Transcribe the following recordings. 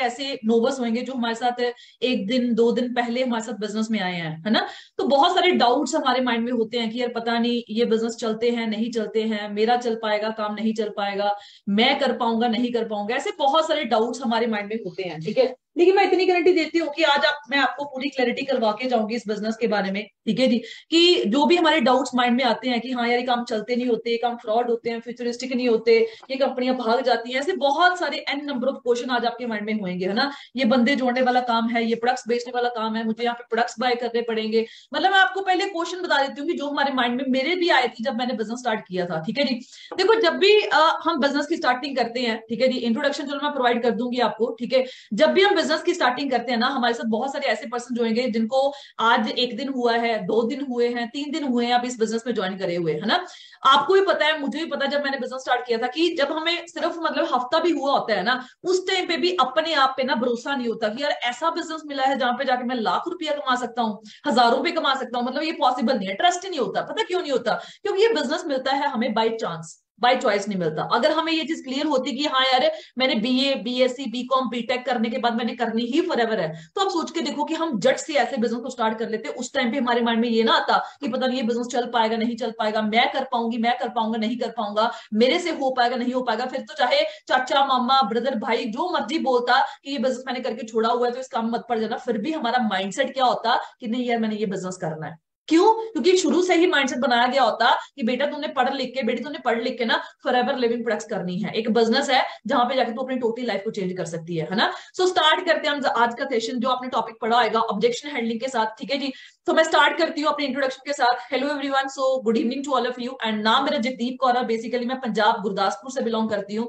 ऐसे नोवस होंगे जो हमारे साथ एक दिन दो दिन पहले हमारे साथ बिजनेस में आए हैं, है ना। तो बहुत सारे डाउट्स हमारे माइंड में होते हैं कि यार पता नहीं ये बिजनेस चलते हैं नहीं चलते हैं, मेरा चल पाएगा काम नहीं चल पाएगा, मैं कर पाऊंगा नहीं कर पाऊंगा, ऐसे बहुत सारे डाउट्स हमारे माइंड में होते हैं, ठीक है। लेकिन मैं इतनी गारंटी देती हूँ कि आज मैं आपको पूरी क्लैरिटी करवा के जाऊंगी इस बिजनेस के बारे में, ठीक है जी। कि जो भी हमारे डाउट्स माइंड में आते हैं कि हाँ यार ये काम चलते नहीं होते, ये काम फ्रॉड होते हैं, फ्यूचरिस्टिक नहीं होते, ये कंपनियां भाग जाती हैं, ऐसे बहुत सारे एन नंबर ऑफ क्वेश्चन आज आपके माइंड में होंगे, है ना। ये बंदे जोड़ने वाला काम है, ये प्रोडक्ट्स बेचने वाला काम है, मुझे यहाँ पे प्रोडक्ट्स बाय करने पड़ेंगे। मतलब मैं आपको पहले क्वेश्चन बता देती हूँ कि जो हमारे माइंड में मेरे भी आए थे जब मैंने बिजनेस स्टार्ट किया था, ठीक है जी। देखो जब भी हम बिजनेस की स्टार्टिंग करते हैं, ठीक है जी, इंट्रोडक्शन चलो मैं प्रोवाइड कर दूंगी आपको, ठीक है। जब भी हम बिजनेस की स्टार्टिंग करते हैं ना, हमारे साथ बहुत सारे ऐसे पर्सन जो होंगे जिनको आज एक दिन हुआ है, दो दिन हुए हैं, तीन दिन हुए हैं आप इस बिजनेस में ज्वाइन करे हुए, है ना। आपको भी पता है, मुझे भी पता है, जब मैंने बिजनेस स्टार्ट किया था कि जब हमें सिर्फ मतलब हफ्ता भी हुआ होता है ना, उस टाइम पे भी अपने आप पे ना भरोसा नहीं होता कि यार ऐसा बिजनेस मिला है जहां पे जाके मैं लाख रुपया कमा सकता हूँ, हजारों रुपए कमा सकता हूँ, मतलब ये पॉसिबल नहीं है, ट्रस्ट ही नहीं होता। पता क्यों नहीं होता? क्योंकि ये बिजनेस मिलता है हमें बाय चांस, बाय चॉइस नहीं मिलता। अगर हमें ये चीज क्लियर होती कि हाँ यार मैंने बीए बीएससी बीकॉम बीटेक करने के बाद मैंने करनी ही फॉरएवर है, तो आप सोच के देखो कि हम जट से ऐसे बिजनेस को स्टार्ट कर लेते। उस टाइम पे हमारे माइंड में ये ना आता कि पता नहीं ये बिजनेस चल पाएगा नहीं चल पाएगा, मैं कर पाऊंगी मैं कर पाऊंगा नहीं कर पाऊंगा, मेरे से हो पाएगा नहीं हो पाएगा। फिर तो चाहे चाचा मामा ब्रदर भाई जो मर्जी बोलता कि ये बिजनेस मैंने करके छोड़ा हुआ है तो इस काम मत पड़ जाना, फिर भी हमारा माइंडसेट क्या होता कि नहीं यार मैंने ये बिजनेस करना है। क्यों? क्योंकि शुरू से ही माइंडसेट बनाया गया होता कि बेटा तुमने पढ़ लिख के, बेटी तुमने पढ़ लिख के ना फॉरएवर लिविंग प्रोडक्ट्स करनी है, एक बिजनेस है जहां पे जाके तू अपनी टोटली लाइफ को चेंज कर सकती है ना। सो स्टार्ट करते हैं हम आज का सेशन, जो आपने टॉपिक पढ़ा होगा ऑब्जेक्शन हैंडलिंग के साथ, ठीक है जी। तो मैं स्टार्ट करती हूँ अपने इंट्रोडक्शन के साथ। Hello everyone, so good evening to all of you, and नाम मेरा जगदीप कौर है। बेसिकली मैं पंजाब गुरदासपुर से बिलोंग करती हूँ।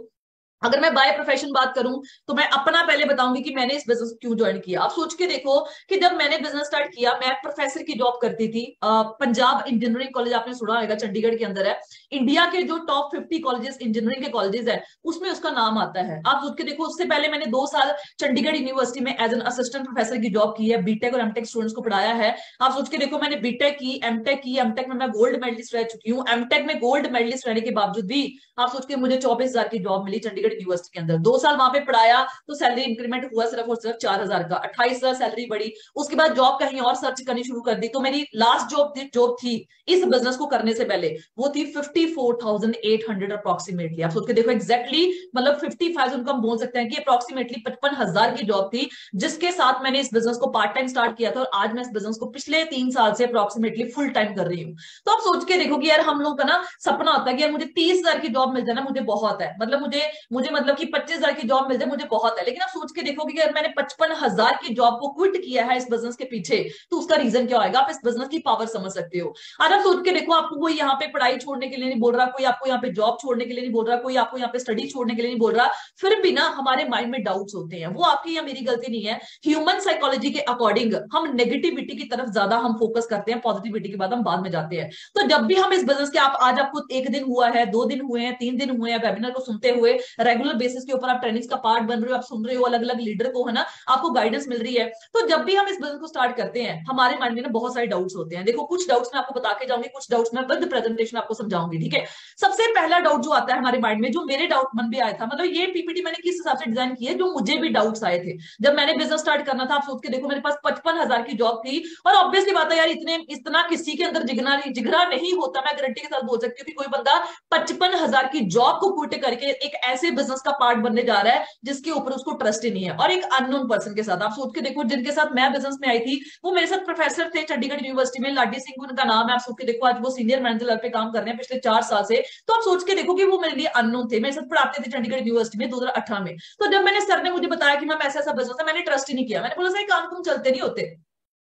अगर मैं बाय प्रोफेशन बात करूं तो मैं अपना पहले बताऊंगी कि मैंने इस बिजनेस को क्यों ज्वाइन किया। आप सोच के देखो कि जब मैंने बिजनेस स्टार्ट किया, मैं प्रोफेसर की जॉब करती थी। पंजाब इंजीनियरिंग कॉलेज आपने सुना होगा, चंडीगढ़ के अंदर है। इंडिया के जो टॉप 50 कॉलेजेस इंजीनियरिंग के कॉलेजेस है उसमें उसका नाम आता है। आप सोच के देखो, उससे पहले मैंने 2 साल चंडीगढ़ यूनिवर्सिटी में एज एन असिस्टेंट प्रोफेसर की जॉब की है, बीटेक और एमटेक स्टूडेंट्स को पढ़ाया है। आप सोच के देखो, मैंने बीटेक की, एमटेक की, एमटेक में मैं गोल्ड मेडलिस्ट रह चुकी हूँ। एमटेक में गोल्ड मेडलिस्ट रहने के बावजूद भी आप सोच के मुझे 24,000 की जॉब मिली चंडीगढ़ यूनिवर्सिटी के अंदर। 2 साल वहां पे पढ़ाया तो सैलरी इंक्रीमेंट हुआ सिर्फ और सिर्फ 4,000 का, 28,000 सैलरी बढ़ी। उसके बाद जॉब कहीं और सर्च करनी शुरू कर दी। तो मेरी लास्ट जॉब थी इस बिजनेस को करने से पहले, वो थी 54,800 अप्रोक्सीमेटली। आप सोच के देखो एग्जैक्टली, मतलब 55 उनको हम बोल सकते हैं कि अप्रोक्सीमेटली 55,000 की जॉब थी, जिसके साथ मैंने इस बिजनेस को पार्ट टाइम स्टार्ट किया था। और आज मैं इस बिजनेस को पिछले 3 साल से अप्रोक्सीमेटली फुल टाइम कर रही हूँ। तो आप सोच के देखो कि यार हम लोग का ना सपना होता है कि यार मुझे 30,000 की जॉब मिल जाए ना, मुझे बहुत है, मतलब मुझे मुझे मतलब कि 25,000 की जॉब मिल जाए मुझे बहुत है। लेकिन आप सोच के देखो कि अगर मैंने 55,000 की जॉब को क्विट किया है इस बिजनेस के पीछे, तो उसका रीजन क्या होगा? आप इस बिजनेस की पावर समझ सकते हो। आज आप सोच के देखो, आपको कोई यहाँ पे पढ़ाई छोड़ने के लिए नहीं बोल रहा, कोई आपको यहाँ पे जॉब छोड़ने के लिए नहीं बोल रहा, कोई आपको यहाँ पे स्टडी छोड़ने के लिए नहीं बोल रहा, फिर भी ना हमारे माइंड में डाउट्स होते हैं। वो आपकी या मेरी गलती नहीं है। ह्यूमन साइकोलॉजी के अकॉर्डिंग हम नेगेटिविटी की तरफ ज्यादा हम फोकस करते हैं, पॉजिटिविटी के बाद हम बाद में जाते हैं। तो जब भी हम इस बिजनेस के, आप आज आपको एक दिन हुआ है, दो दिन हुए हैं, तीन दिन हुए हैं वेबिनार को सुनते हुए, रेगुलर बेसिस के ऊपर आप ट्रेनिंग्स का पार्ट बन रहे हो, आप सुन रहे हो अलग अलग लीडर को, है ना, आपको गाइडेंस मिल रही है। तो जब भी हम इस बिजनेस को स्टार्ट करते हैं, हमारे माइंड में ना बहुत सारे डाउट्स होते हैं। देखो कुछ डाउट्स मैं आपको बता के जाऊंगी, कुछ डाउट्स मैं विद प्रेजेंटेशन आपको समझाऊंगी, ठीक है। सबसे पहला डाउट जो आता है हमारे माइंड में, जो मेरे डाउट मन भी आया था, मतलब ये पीपीटी मैंने किस हिसाब से डिजाइन की है, जो मुझे भी डाउट्स आए थे जब मैंने बिजनेस स्टार्ट करना था। आप सोच के देखो, मेरे पास 55,000 की जॉब थी, और ऑब्वियसली बात है यार, इतना किसी के अंदर जिगरा नहीं होता। मैं गारंटी के साथ बोल सकती हूँ कि कोई बंदा 55,000 की जॉब को क्विट करके एक ऐसे बिजनेस का पार्ट बनने जा रहा है जिसके ऊपर उसको ट्रस्ट ही नहीं है, और एक अननोन पर्सन के साथ। आप सोच के देखो, जिनके साथ मैं बिजनेस में आई थी वो मेरे साथ प्रोफेसर थे चंडीगढ़ यूनिवर्सिटी में, लाडी सिंह उनका नाम है। आप सोच के देखो, आज वो सीनियर मैनेजर लेवल पे काम कर रहे हैं पिछले 4 साल से। तो आप सोच के देखो कि वो मेरे लिए अननोन थे, मेरे साथ पढ़ाते थे चंडीगढ़ यूनिवर्सिटी में 2018 में। तो जब मैंने सर ने मुझे बताया कि मैम ऐसा ऐसा बिजनेस है, मैंने ट्रस्ट ही नहीं किया। मैंने बोला सर काम तुम चलते नहीं होते।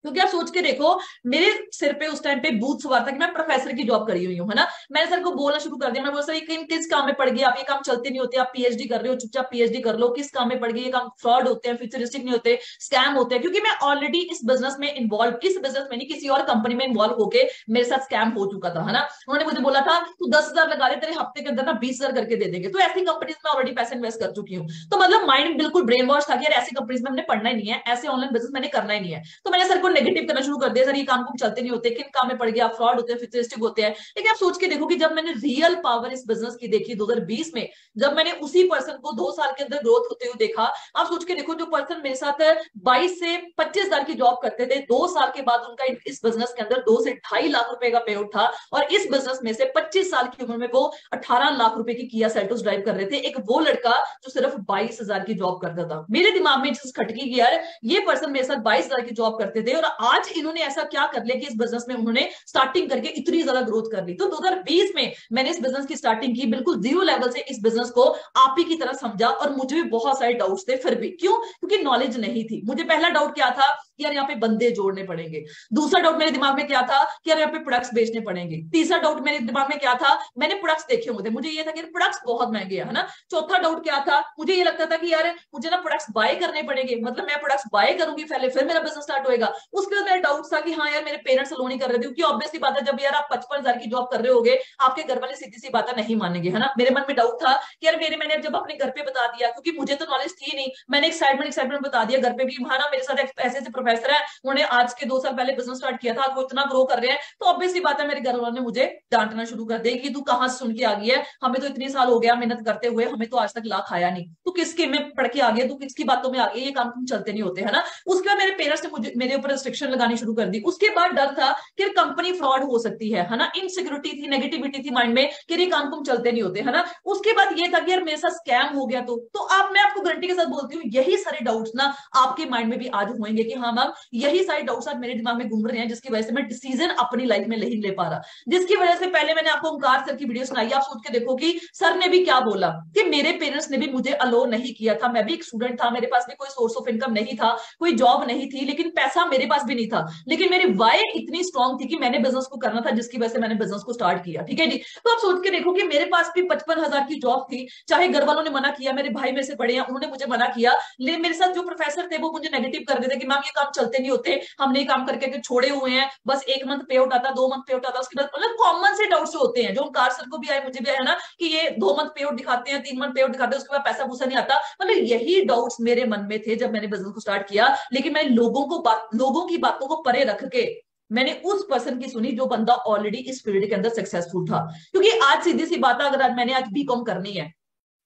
क्योंकि आप सोच के देखो, मेरे सिर पे उस टाइम पे भूत सवार था कि मैं प्रोफेसर की जॉब करी हुई हूँ, है ना। मैंने सर को बोलना शुरू कर दिया, मैं बोला सर ये किस काम में पड़ गई आप, ये काम चलते नहीं होते, आप पीएचडी कर रहे हो, चुपचाप पीएचडी कर लो, किस काम में पड़ गई, ये काम फ्रॉड होते हैं, फ्यूचरिस्टिक नहीं होते, स्कैम होते हैं। क्योंकि मैं ऑलरेडी इस बिजनेस में इन्वॉल्व, इस बिजनेस में नहीं किसी और कंपनी में इन्वॉल्व होकर मेरे साथ स्कैम हो चुका था, है ना। उन्होंने मुझे बोला था तू 10,000 लगा ले, तेरे हफ्ते के अंदर ना 20,000 करके दे देंगे। तो ऐसी कंपनीज में ऑलरेडी पैसे इन्वेस्ट कर चुकी हूँ। तो मतलब माइंड बिल्कुल ब्रेन वॉश था कि यार ऐसी कंपनीज में हमने पढ़ना ही नहीं है, ऐसे ऑनलाइन बिजनेस मैंने करना ही नहीं है। तो मैंने सर को नेगेटिव करना शुरू कर दिया, सर ये काम कुम चलते नहीं होते, किन काम में पड़ गया, फ्रॉड होते हैं, फितरिस्टिक होते हैं। लेकिन आप सोच के देखो कि जब मैंने रियल पावर इस बिजनेस की देखी 2020 में, जब मैंने उसी पर्सन को 2 साल के अंदर ग्रोथ होते हुए देखा, आप सोच के देखो जो पर्सन मेरे साथ 22 से 25 हजार की जॉब करते थे, 2 साल के बाद उनका इस बिजनेस के अंदर 2 से 2.5 लाख रुपए का पे आउट था, और इस बिजनेस में से 25 साल की उम्र में वो 18 लाख रुपए की किया सेल्टोस ड्राइव कर रहे थे। एक वो लड़का जो सिर्फ 22 हजार की जॉब करता था। मेरे दिमाग में चीज खटकी कि यार ये पर्सन मेरे साथ 22 हजार की जॉब करते थे और आज इन्होंने ऐसा क्या कर लिया कि इस बिजनेस में उन्होंने स्टार्टिंग करके इतनी ज्यादा ग्रोथ कर ली। तो 2020 में मैंने इस बिजनेस की स्टार्टिंग की, बिल्कुल जीरो लेवल से इस बिजनेस को आप ही की तरह समझा, और मुझे भी बहुत सारे डाउट्स थे फिर भी। क्यों? क्योंकि नॉलेज नहीं थी। मुझे पहला डाउट क्या था कि यार यहाँ पे बंदे जोड़ने पड़ेंगे। दूसरा डाउट मेरे दिमाग में क्या था कि यार यहाँ पे प्रोडक्ट्स बेचने पड़ेंगे। तीसरा डाउट मेरे दिमाग में क्या था, मैंने प्रोडक्ट्स देखे होंगे, मुझे ये था कि प्रोडक्ट्स बहुत महंगे है ना। चौथा डाउट क्या था, मुझे ये लगता था कि यार मुझे ना प्रोडक्ट्स बाय करने पड़ेंगे, मतलब मैं प्रोडक्ट्स बाय करूंगी पहले फिर मेरा बिजनेस स्टार्ट होएगा। उसके बाद मेरा डाउट था कि हाँ यार मेरे पेरेंट्स लोन ही कर रहे थे, क्योंकि ऑब्वियसली बात है जब यार आप 55 हजार की जॉब कर रहे होगे आपके घर वाले सीधी सी बात है नहीं मानेंगे, है ना। मेरे मन में डाउट था कि यार मैंने जब अपने घर पे बता दिया, क्योंकि मुझे तो नॉलेज थी नहीं, मैंने एक्साइटमेंट बता दिया घर पे भी, हाँ ना मेरे साथ ऐसे ऐसे प्रोफेसर है, उन्होंने आज के 2 साल पहले बिजनेस स्टार्ट किया था, वो इतना ग्रो कर रहे हैं, तो ऑब्वियसली बात है मेरे घर वालों ने मुझे डांटना शुरू कर दिया कि तू कहाँ से सुन के आ गई है, हमें तो इतने साल हो गया मेहनत करते हुए, हमें तो आज तक लाख आया नहीं, तू किसके में पढ़ के आ गया, तू किसकी बातों में आ गई, ये काम तुम चलते नहीं होते, है ना। उसके बाद मेरे पेरेंट्स ने मुझे मेरे ऊपर रिस्ट्रिक्शन लगानी शुरू कर दी। उसके बाद डर था कि कंपनी फ्रॉड हो सकती है ना, इनसिक्योरिटी थी, नेगेटिविटी थी माइंड में कि ये काम तुम चलते नहीं होते, है ना। उसके बाद ये था कि यार मेरे साथ स्कैम हो गया, तो आप मैं आपको गारंटी के साथ बोलती हूँ यही सारे डाउट्स ना आपके माइंड में भी आज होंगे कि हाँ मैम यही सारे डाउट्स आज मेरे दिमाग में घूम रहे हैं, जिसकी वजह से मैं डिसीजन अपनी लाइफ में नहीं ले पा रहा, जिसकी वजह से पहले मैंने आपको ओंकार सर की वीडियो सुनाई, आप सोच के देखो कि सर ने भी क्या बोला कि मेरे पेरेंट्स ने भी मुझे अलो नहीं किया था, मैं भी एक स्टूडेंट था, मेरे पास भी कोई सोर्स ऑफ इनकम नहीं था, कोई जॉब नहीं थी, लेकिन पैसा मेरे पास भी नहीं था, लेकिन मेरी वाई इतनी स्ट्रांग थी कि मैंने बिजनेस को करना था, जिसकी वजह से मैंने बिजनेस को स्टार्ट किया। ठीक है जी। तो आप सोच के देखो कि मेरे पास भी 55 हजार की जॉब थी, चाहे घर वालों ने मना किया, मेरे भाई मेरे से बड़े हैं उन्होंने मुझे मना किया, लेकिन मेरे साथ जो प्रोफेसर थे वो मुझे नेगेटिव कर देते कि मैम ये काम चलते नहीं होते, हमने ये काम करके छोड़े हुए हैं, बस 1 मंथ पे आउट आता, 2 मंथ पे आउट आता, उसके बाद मतलब कॉमन से डाउट्स होते हैं जो ओंकार सर को भी आए, मुझे भी आया ना, कि ये 2 मंथ पे आउट दिखाते हैं, 3 मंथ पे आउट दिखाते हैं, उसके बाद पैसा पूसा नहीं आता। मतलब यही डाउट्स मेरे मन में थे जब मैंने बिजनेस को स्टार्ट किया, लेकिन मैं लोगों की बातों को परे रख के मैंने उस पर्सन की सुनी जो बंदा ऑलरेडी इस फील्ड के अंदर सक्सेसफुल था। क्योंकि आज सीधी सी बात है, अगर मैंने आज बीकॉम करनी है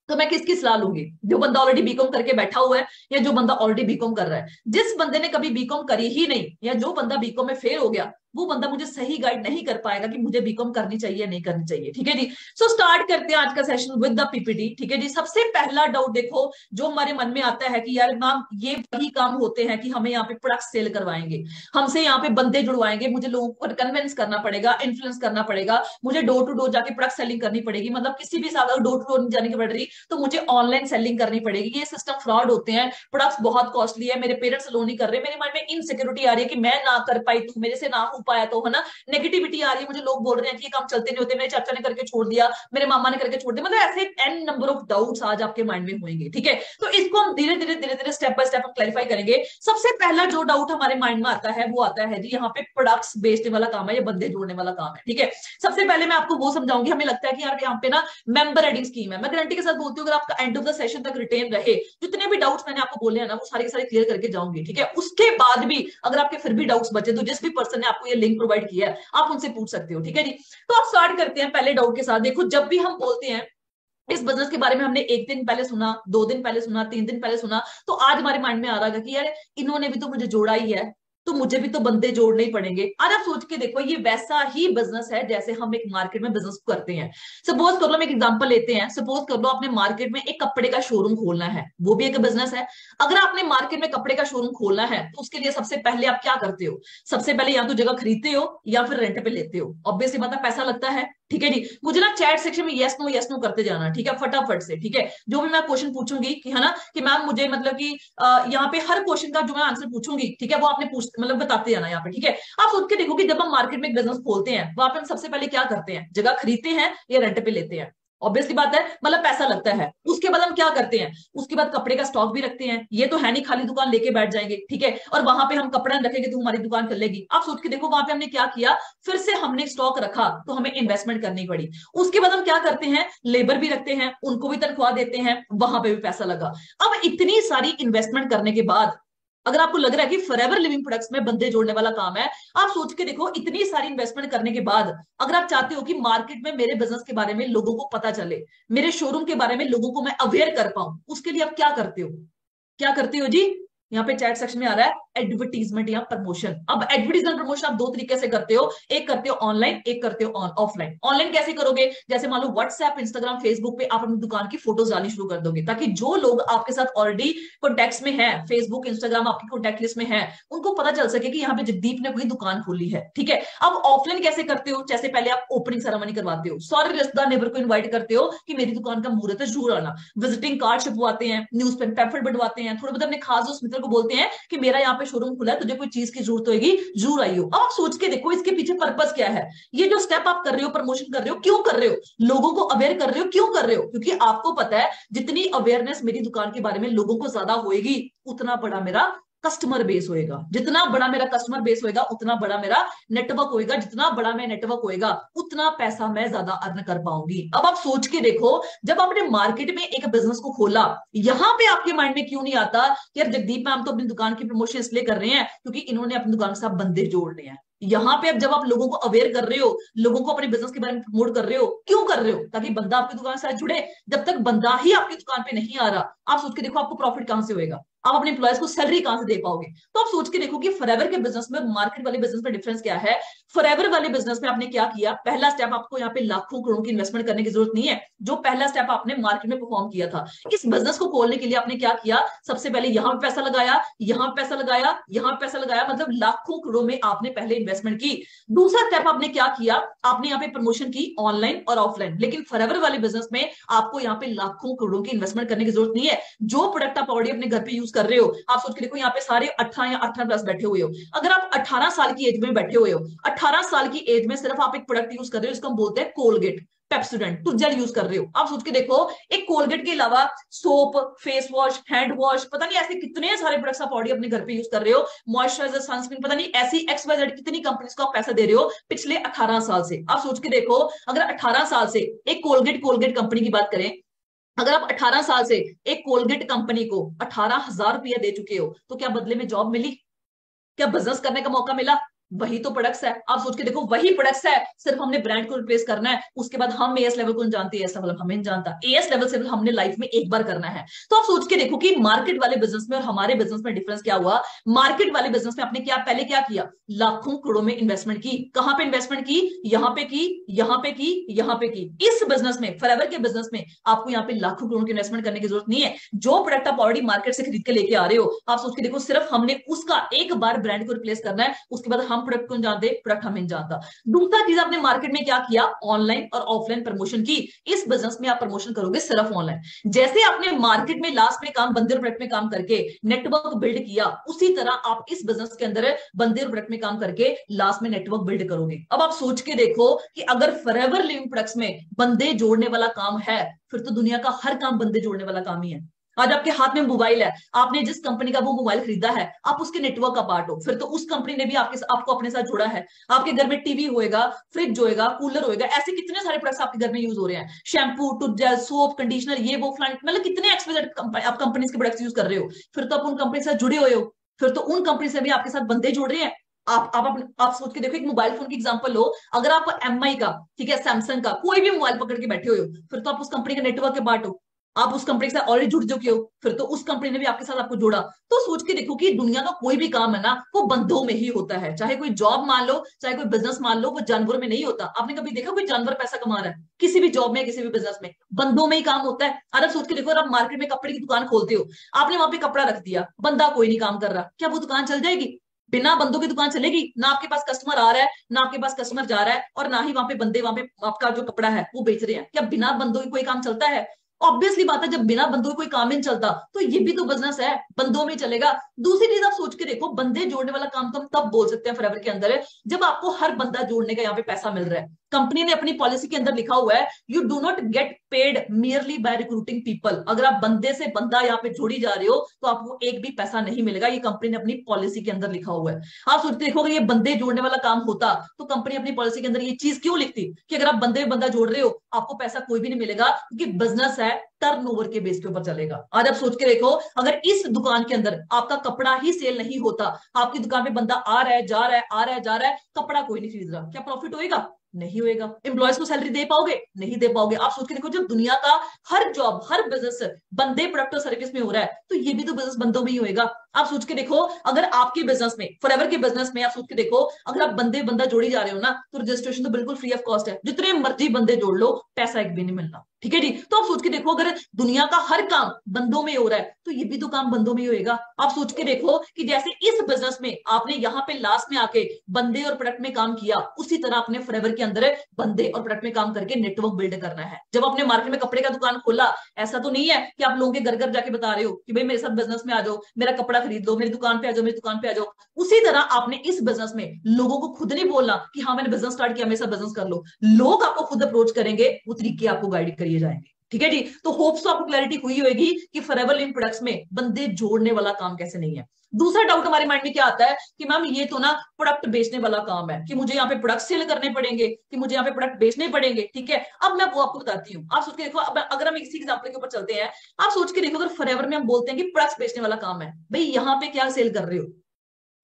तो मैं किसकी सलाह लूंगी, जो बंदा ऑलरेडी बीकॉम करके बैठा हुआ है या जो बंदा ऑलरेडी बीकॉम कर रहा है। जिस बंदे ने कभी बीकॉम करी ही नहीं या जो बंदा बीकॉम में फेल हो गया वो बंदा मुझे सही गाइड नहीं कर पाएगा कि मुझे बीकॉम करनी चाहिए नहीं करनी चाहिए। ठीक है जी। सो स्टार्ट करते हैं आज का सेशन विद द पीपीटी। ठीक है जी। सबसे पहला डाउट देखो जो हमारे मन में आता है कि यार मैम ये वही काम होते हैं कि हमें यहाँ पे प्रोडक्ट सेल करवाएंगे, हमसे यहाँ पे बंदे जुड़वाएंगे, मुझे लोगों को कन्विंस करना पड़ेगा, इन्फ्लुएंस करना पड़ेगा, मुझे डोर टू डोर जाके प्रोडक्ट सेलिंग करनी पड़ेगी, मतलब किसी भी साथ डोर टू डोर नहीं जाने की पड़ रही तो मुझे ऑनलाइन सेलिंग करनी पड़ेगी। ये सिस्टम फ्रॉड होते हैं, प्रोडक्ट्स बहुत कॉस्टली है, मेरे पेरेंट्स लोन नहीं कर रहे, मेरे माइंड में इनसिक्योरिटी आ रही है कि मैं ना कर पाई तो मेरे से ना हो पाया तो, है ना। नेगेटिविटी आ रही है, मुझे लोग बोल रहे हैं कि ये काम चलते नहीं होते, मेरे चाचा ने करके छोड़ दिया, मेरे मामा ने करके छोड़ दिया, मतलब ऐसे एन नंबर ऑफ डाउट्स आज आपके माइंड में होंगे। ठीक है। तो इसको हम धीरे धीरे स्टेप बाय स्टेप हम क्लैरिफाई करेंगे। सबसे पहला जो डाउट हमारे माइंड में आता है वो आता है जी यहाँ पे प्रोडक्ट्स बेचने वाला काम है या बंदे जोड़ने वाला काम है। ठीक है। सबसे पहले मैं आपको वो समझाऊंगी, हमें लगता है कि यार यहाँ पे ना मेंबर एडिंग स्कीम है, मैं गारंटी के साथ बोलती हूँ अगर आपका एंड ऑफ द सेशन तक रिटेन रहे, जितने भी डाउट्स मैंने आपको बोले हैं ना वो सारे के सारे क्लियर करके जाऊंगी। ठीक है। उसके बाद भी अगर आपके फिर भी डाउट्स बचे तो जिस भी पर्सन ने आपको ये लिंक प्रोवाइड किया है आप उनसे पूछ सकते हो। ठीक है जी। तो आप स्टार्ट करते हैं पहले डाउट के साथ। देखो जब भी हम बोलते हैं इस बिजनेस के बारे में, हमने 1 दिन पहले सुना, 2 दिन पहले सुना, 3 दिन पहले सुना, तो आज हमारे माइंड में आ रहा है कि यार इन्होंने भी तो मुझे जोड़ा ही है तो मुझे भी तो बंदे जोड़ने ही पड़ेंगे। आज आप सोच के देखो ये वैसा ही बिजनेस है जैसे हम एक मार्केट में बिजनेस करते हैं। सपोज कर लो, हम एक एग्जांपल लेते हैं, सपोज कर लो आपने मार्केट में एक कपड़े का शोरूम खोलना है, वो भी एक बिजनेस है। अगर आपने मार्केट में कपड़े का शोरूम खोलना है तो उसके लिए सबसे पहले आप क्या करते हो, सबसे पहले या तो जगह खरीदते हो या फिर रेंट पे लेते हो। ऑब्वियसली बात है पैसा लगता है। ठीक है जी। मुझे ना चैट सेक्शन में यस नो करते जाना, ठीक है, फटाफट से। ठीक है। जो भी मैं क्वेश्चन पूछूंगी कि है ना कि मैम मुझे मतलब कि यहाँ पे हर क्वेश्चन का जो मैं आंसर पूछूंगी, ठीक है, वो आपने पूछ मतलब बताते जाना यहाँ पे। ठीक है। आप सोच के देखो कि जब हम मार्केट में एक बिजनेस खोलते हैं वहां पे हम सबसे पहले क्या करते हैं, जगह खरीदते हैं या रेंट पे लेते हैं। ऑब्वियसली बात है मतलब पैसा लगता है। उसके बाद हम क्या करते हैं, उसके बाद कपड़े का स्टॉक भी रखते हैं, ये तो है नहीं खाली दुकान लेके बैठ जाएंगे। ठीक है। और वहां पे हम कपड़ा रखेंगे तो हमारी दुकान चलेगी। आप सोच के देखो वहां पे हमने क्या किया, फिर से हमने स्टॉक रखा तो हमें इन्वेस्टमेंट करनी पड़ी। उसके बाद हम क्या करते हैं, लेबर भी रखते हैं, उनको भी तनख्वाह देते हैं, वहां पे भी पैसा लगा। अब इतनी सारी इन्वेस्टमेंट करने के बाद अगर आपको लग रहा है कि फॉरएवर लिविंग प्रोडक्ट्स में बंदे जोड़ने वाला काम है, आप सोच के देखो इतनी सारी इन्वेस्टमेंट करने के बाद अगर आप चाहते हो कि मार्केट में मेरे बिजनेस के बारे में लोगों को पता चले, मेरे शोरूम के बारे में लोगों को मैं अवेयर कर पाऊं, उसके लिए आप क्या करते हो? क्या करते हो जी? यहाँ पे चैट सेक्शन में आ रहा है एडवर्टीजमेंट या प्रमोशन। अब एडवर्टीजमेंट प्रमोशन आप दो तरीके से करते हो, एक करते हो ऑनलाइन, एक करते हो ऑफलाइन। ऑनलाइन कैसे करोगे? जैसे मान लो व्हाट्सएप, इंस्टाग्राम, फेसबुक पे आप अपनी दुकान की फोटोज डालनी शुरू कर दोगे, ताकि जो लोग आपके साथ ऑलरेडी कॉन्टेक्ट में है, फेसबुक इंस्टाग्राम आपकी कॉन्टेक्ट लिस्ट में है, उनको पता चल सके कि यहाँ पे जगदीप ने कोई दुकान खोली है। ठीक है। अब ऑफलाइन कैसे करते हो? जैसे पहले आप ओपनिंग सेरेमनी करवाते हो, सारे रिश्तेदार नेबर को इन्वाइट करते हो कि मेरी दुकान का मुहूर्त है, जरूर आना। विजिटिंग कार्ड छपवाते हैं, न्यूज पेपर बनवाते हैं, थोड़े बहुत अपने खास दोस्त मित्र को बोलते हैं कि मेरा यहाँ पे शोरूम खुला है, तुझे कोई चीज की जरूरत होगी जरूर आइयो। अब आप सोच के देखो इसके पीछे पर्पस क्या है। ये जो स्टेप आप कर रहे हो, प्रमोशन कर रहे हो, क्यों कर रहे हो? लोगों को अवेयर कर रहे हो, क्यों कर रहे हो? क्योंकि आपको पता है जितनी अवेयरनेस मेरी दुकान के बारे में लोगों को ज्यादा होएगी, उतना बड़ा मेरा कस्टमर बेस होएगा। जितना बड़ा मेरा कस्टमर बेस होएगा, उतना बड़ा मेरा नेटवर्क होएगा। जितना बड़ा मेरा नेटवर्क होएगा, उतना पैसा मैं ज्यादा अर्न कर पाऊंगी। अब आप सोच के देखो, जब आपने मार्केट में एक बिजनेस को खोला, यहां पे आपके माइंड में क्यों नहीं आता कि यार जगदीप मैम तो अपनी दुकान की प्रमोशन इसलिए कर रहे हैं क्योंकि इन्होंने अपनी दुकान के साथ बंदे जोड़ने हैं। यहाँ पे अब जब आप लोगों को अवेयर कर रहे हो, लोगों को अपने बिजनेस के बारे में प्रमोट कर रहे हो, क्यों कर रहे हो? ताकि बंदा आपकी दुकान से जुड़े। जब तक बंदा ही आपकी दुकान पे नहीं आ रहा, आप सोच के देखो आपको प्रॉफिट कहां से होएगा, आप अपने एम्प्लॉयज को सैलरी कहां से दे पाओगे? तो आप सोच के देखो कि फॉरएवर के बिजनेस में मार्केट वाले बिजनेस में डिफरेंस क्या है। फॉरएवर वाले बिजनेस में आपने क्या किया? पहला स्टेप, आपको यहाँ पे लाखों करोड़ों की इन्वेस्टमेंट करने की जरूरत नहीं है। जो पहला स्टेप आपने मार्केट में परफॉर्म किया था, इस बिजनेस को खोलने के लिए आपने क्या किया? सबसे पहले यहां पे पैसा लगाया, यहां पे पैसा लगाया, यहां पे पैसा लगाया, मतलब लाखों करोड़ों में आपने पहले इन्वेस्टमेंट की। दूसरा स्टेप आपने क्या किया? आपने यहाँ पे प्रमोशन की ऑनलाइन और ऑफलाइन। लेकिन फॉरएवर वाले बिजनेस में आपको यहाँ पे लाखों करोड़ों की इन्वेस्टमेंट करने की जरूरत नहीं है। जो प्रोडक्ट आप ऑलरेडी अपने घर पे यूज कर रहे हो, आप सोच के देखो यहाँ पे सारे 18 या 18 प्लस बैठे हुए हो। अगर आप 18 साल की एज में बैठे हुए हो, 18 साल की एज में सिर्फ आप एक प्रोडक्ट यूज कर रहे हो जिसको हम बोलते हैं कोलगेट, पेप्सोडेंट, तो जेल यूज कर रहे हो। आप सोच के देखो, एक कोलगेट के अलावा soap, face wash, hand wash, पता नहीं ऐसे कितने सारे प्रोडक्ट्स आप ऑलरेडी अपने घर पे यूज कर रहे हो, मॉइस्चराइजर, सनस्क्रीन, पता नहीं ऐसी XYZ कितनी कंपनीज को आप पैसा दे रहे हो पिछले 18 साल से। आप सोच के देखो, अगर 18 साल से एक कोलगेट कोलगेट कंपनी की बात करें, अगर आप 18 साल से एक कोलगेट कंपनी को 18,000 रुपया दे चुके हो, तो क्या बदले में जॉब मिली? क्या बिजनेस करने का मौका मिला? वही तो प्रोडक्ट्स है। आप सोच के देखो, वही प्रोडक्ट्स है, सिर्फ हमने ब्रांड को रिप्लेस करना है। उसके बाद हम एएस लेवल को नहीं जानते, एएस लेवल हमें नहीं जानता, एएस लेवल से हमने लाइफ में एक बार करना है। तो आप सोच के देखो कि मार्केट वाले बिजनेस में और हमारे बिजनेस में डिफरेंस क्या हुआ। मार्केट वाले बिजनेस में आपने क्या पहले क्या किया? लाखों करोड़ों में इन्वेस्टमेंट की। कहां पे इन्वेस्टमेंट की? यहाँ पे की, यहाँ पे की, यहाँ पे की। इस बिजनेस में, फॉरएवर के बिजनेस में, आपको यहाँ पे लाखों करोड़ की इन्वेस्टमेंट करने की जरूरत नहीं है। जो प्रोडक्ट आप ऑलरेडी मार्केट से खरीद के लेके आ रहे हो, आप सोच के देखो, सिर्फ हमने उसका एक बार ब्रांड को रिप्लेस करना है। उसके बाद हम प्रोडक्ट को जानते, प्रोडक्ट हमें नहीं जानता। दूसरा चीज, आपने मार्केट में क्या किया? ऑनलाइन और ऑफलाइन प्रमोशन की। इस बिजनेस में आप प्रमोशन करोगे सिर्फ ऑनलाइन। जैसे आपने मार्केट में लास्ट में काम, बंदे और प्रोडक्ट में काम करके नेटवर्क बिल्ड किया, उसी तरह आप इस बिजनेस के अंदर बंदे और प्रोडक्ट में काम करके लास्ट में नेटवर्क बिल्ड करोगे। अब आप सोच के देखो कि अगर फॉरएवर लिविंग प्रोडक्ट्स में बंदे जोड़ने वाला काम है, फिर तो दुनिया का हर काम बंदे जोड़ने वाला काम ही है। आज आपके हाथ में मोबाइल है, आपने जिस कंपनी का वो मोबाइल खरीदा है, आप उसके नेटवर्क का पार्ट हो, फिर तो उस कंपनी ने भी आपको अपने साथ जोड़ा है। आपके घर में टीवी होएगा, फ्रिज होएगा, कूलर होएगा, ऐसे कितने सारे प्रोडक्ट्स आपके घर में यूज हो रहे हैं। शैम्पू, टूथजेल, सोप, कंडीशनर, ये वो फलाने, मतलब कितने एक्सपेक्टेड आप कंपनीज के प्रोडक्ट्स यूज कर रहे हो। फिर तो आप उन कंपनी से जुड़े हुए हो, फिर तो उन कंपनी से भी आपके साथ बंदे जोड़ रहे हैं। आप सोच के देखो, एक मोबाइल फोन की एग्जांपल लो। अगर आप एमआई का, ठीक है, सैमसंग का कोई भी मोबाइल पकड़ के बैठे हुए हो, फिर तो आप उस कंपनी के नेटवर्क के पार्ट हो। आप उस कंपनी से ऑलरेडी जुड़ चुके हो, फिर तो उस कंपनी ने भी आपके साथ आपको जोड़ा। तो सोच के देखो कि दुनिया का कोई भी काम है ना, वो बंदों में ही होता है। चाहे कोई जॉब मान लो, चाहे कोई बिजनेस मान लो, वो जानवरों में नहीं होता। आपने कभी देखा कोई जानवर पैसा कमा रहा है? किसी भी जॉब में, किसी भी बिजनेस में बंदों में ही काम होता है। अगर सोच के देखो, अगर आप मार्केट में कपड़े की दुकान खोलते हो, आपने वहां पे कपड़ा रख दिया, बंदा कोई नहीं काम कर रहा, क्या वो दुकान चल जाएगी? बिना बंदों की दुकान चलेगी? ना आपके पास कस्टमर आ रहा है, ना आपके पास कस्टमर जा रहा है, और ना ही वहां पे बंदे वहां पे आपका जो कपड़ा है वो बेच रहे हैं। क्या बिना बंदों की कोई काम चलता है? ऑब्वियसली बात है, जब बिना बंदों की कोई काम ही नहीं चलता, तो ये भी तो बिजनेस है, बंदों में चलेगा। दूसरी चीज, आप सोच के देखो, बंदे जोड़ने वाला काम तो हम तब बोल सकते हैं फॉरएवर के अंदर है, जब आपको हर बंदा जोड़ने का यहाँ पे पैसा मिल रहा है। कंपनी ने अपनी पॉलिसी के अंदर लिखा हुआ है, you do not get paid merely by recruiting people. अगर आप बंदे से बंदा यहाँ पे जोड़ी जा रहे हो तो आपको एक भी पैसा नहीं मिलेगा, ये कंपनी ने अपनी पॉलिसी के अंदर लिखा हुआ है। आप सोचते देखोगे ये बंदे जोड़ने वाला काम होता तो कंपनी अपनी पॉलिसी के अंदर ये चीज क्यों लिखती कि अगर आप बंदे में बंदा जोड़ रहे हो आपको पैसा कोई भी नहीं मिलेगा, क्योंकि बिजनेस है टर्नओवर के बेस के ऊपर चलेगा। आज आप सोच के देखो, अगर इस दुकान के अंदर आपका कपड़ा ही सेल नहीं होता, आपकी दुकान पे बंदा आ रहा है जा रहा है आ रहा है जा रहा है, कपड़ा कोई नहीं खरीद रहा, क्या प्रॉफिट होएगा? नहीं होएगा। एम्प्लॉयज को सैलरी दे पाओगे? नहीं दे पाओगे। आप सोच के देखो, जब दुनिया का हर जॉब हर बिजनेस बंदे प्रोडक्ट और सर्विस में हो रहा है तो ये भी तो बिजनेस बंदों में ही होएगा। आप सोच के देखो, अगर आपके बिजनेस में फॉरएवर के बिजनेस में आप सोच के देखो, अगर आप बंदे बंदा जोड़ी जा रहे हो ना तो रजिस्ट्रेशन तो बिल्कुल फ्री ऑफ कॉस्ट है, जितने मर्जी बंदे जोड़ लो पैसा एक भी नहीं मिलना। ठीक है जी। तो आप सोच के देखो, अगर दुनिया का हर काम बंदों में हो रहा है तो ये भी तो काम बंदों में ही होएगा। आप सोच के देखो कि जैसे इस बिजनेस में आपने यहाँ पे लास्ट में आके बंदे और प्रोडक्ट में काम किया, उसी तरह आपने फॉरएवर के अंदर बंदे और प्रोडक्ट में काम करके नेटवर्क बिल्ड करना है। जब आपने मार्केट में कपड़े का दुकान खोला, ऐसा तो नहीं है कि आप लोगों के घर घर जाके बता रहे हो कि भाई मेरे साथ बिजनेस में आ जाओ, मेरा कपड़ा खरीद लो, मेरी दुकान पे आ जाओ, मेरी दुकान पे आ जाओ। उसी तरह आपने इस बिजनेस में लोगों को खुद नहीं बोलना कि हाँ मैंने बिजनेस स्टार्ट किया, मेरे साथ बिजनेस कर लो। लोग आपको खुद अप्रोच करेंगे, वो तरीके आपको गाइड करिए जाएंगे। ठीक है जी। तो होप्स तो आपको क्लैरिटी हुई होगी कि फॉरएवर लिंक प्रोडक्ट्स में बंदे जोड़ने वाला काम कैसे नहीं है। दूसरा डाउट हमारे माइंड में क्या आता है कि मैम ये तो ना प्रोडक्ट बेचने वाला काम है, कि मुझे यहाँ पे प्रोडक्ट सेल करने पड़ेंगे, कि मुझे यहाँ पे प्रोडक्ट बेचने पड़ेंगे। ठीक है, अब मैं वो आपको बताती हूँ। आप सोच के देखो, अब अगर हम इसी एग्जाम्पल के ऊपर चलते हैं, आप सोच के देखो, अगर फॉरएवर में हम बोलते हैं कि प्रोडक्ट्स बेचने वाला काम है, भाई यहाँ पे क्या सेल कर रहे हो?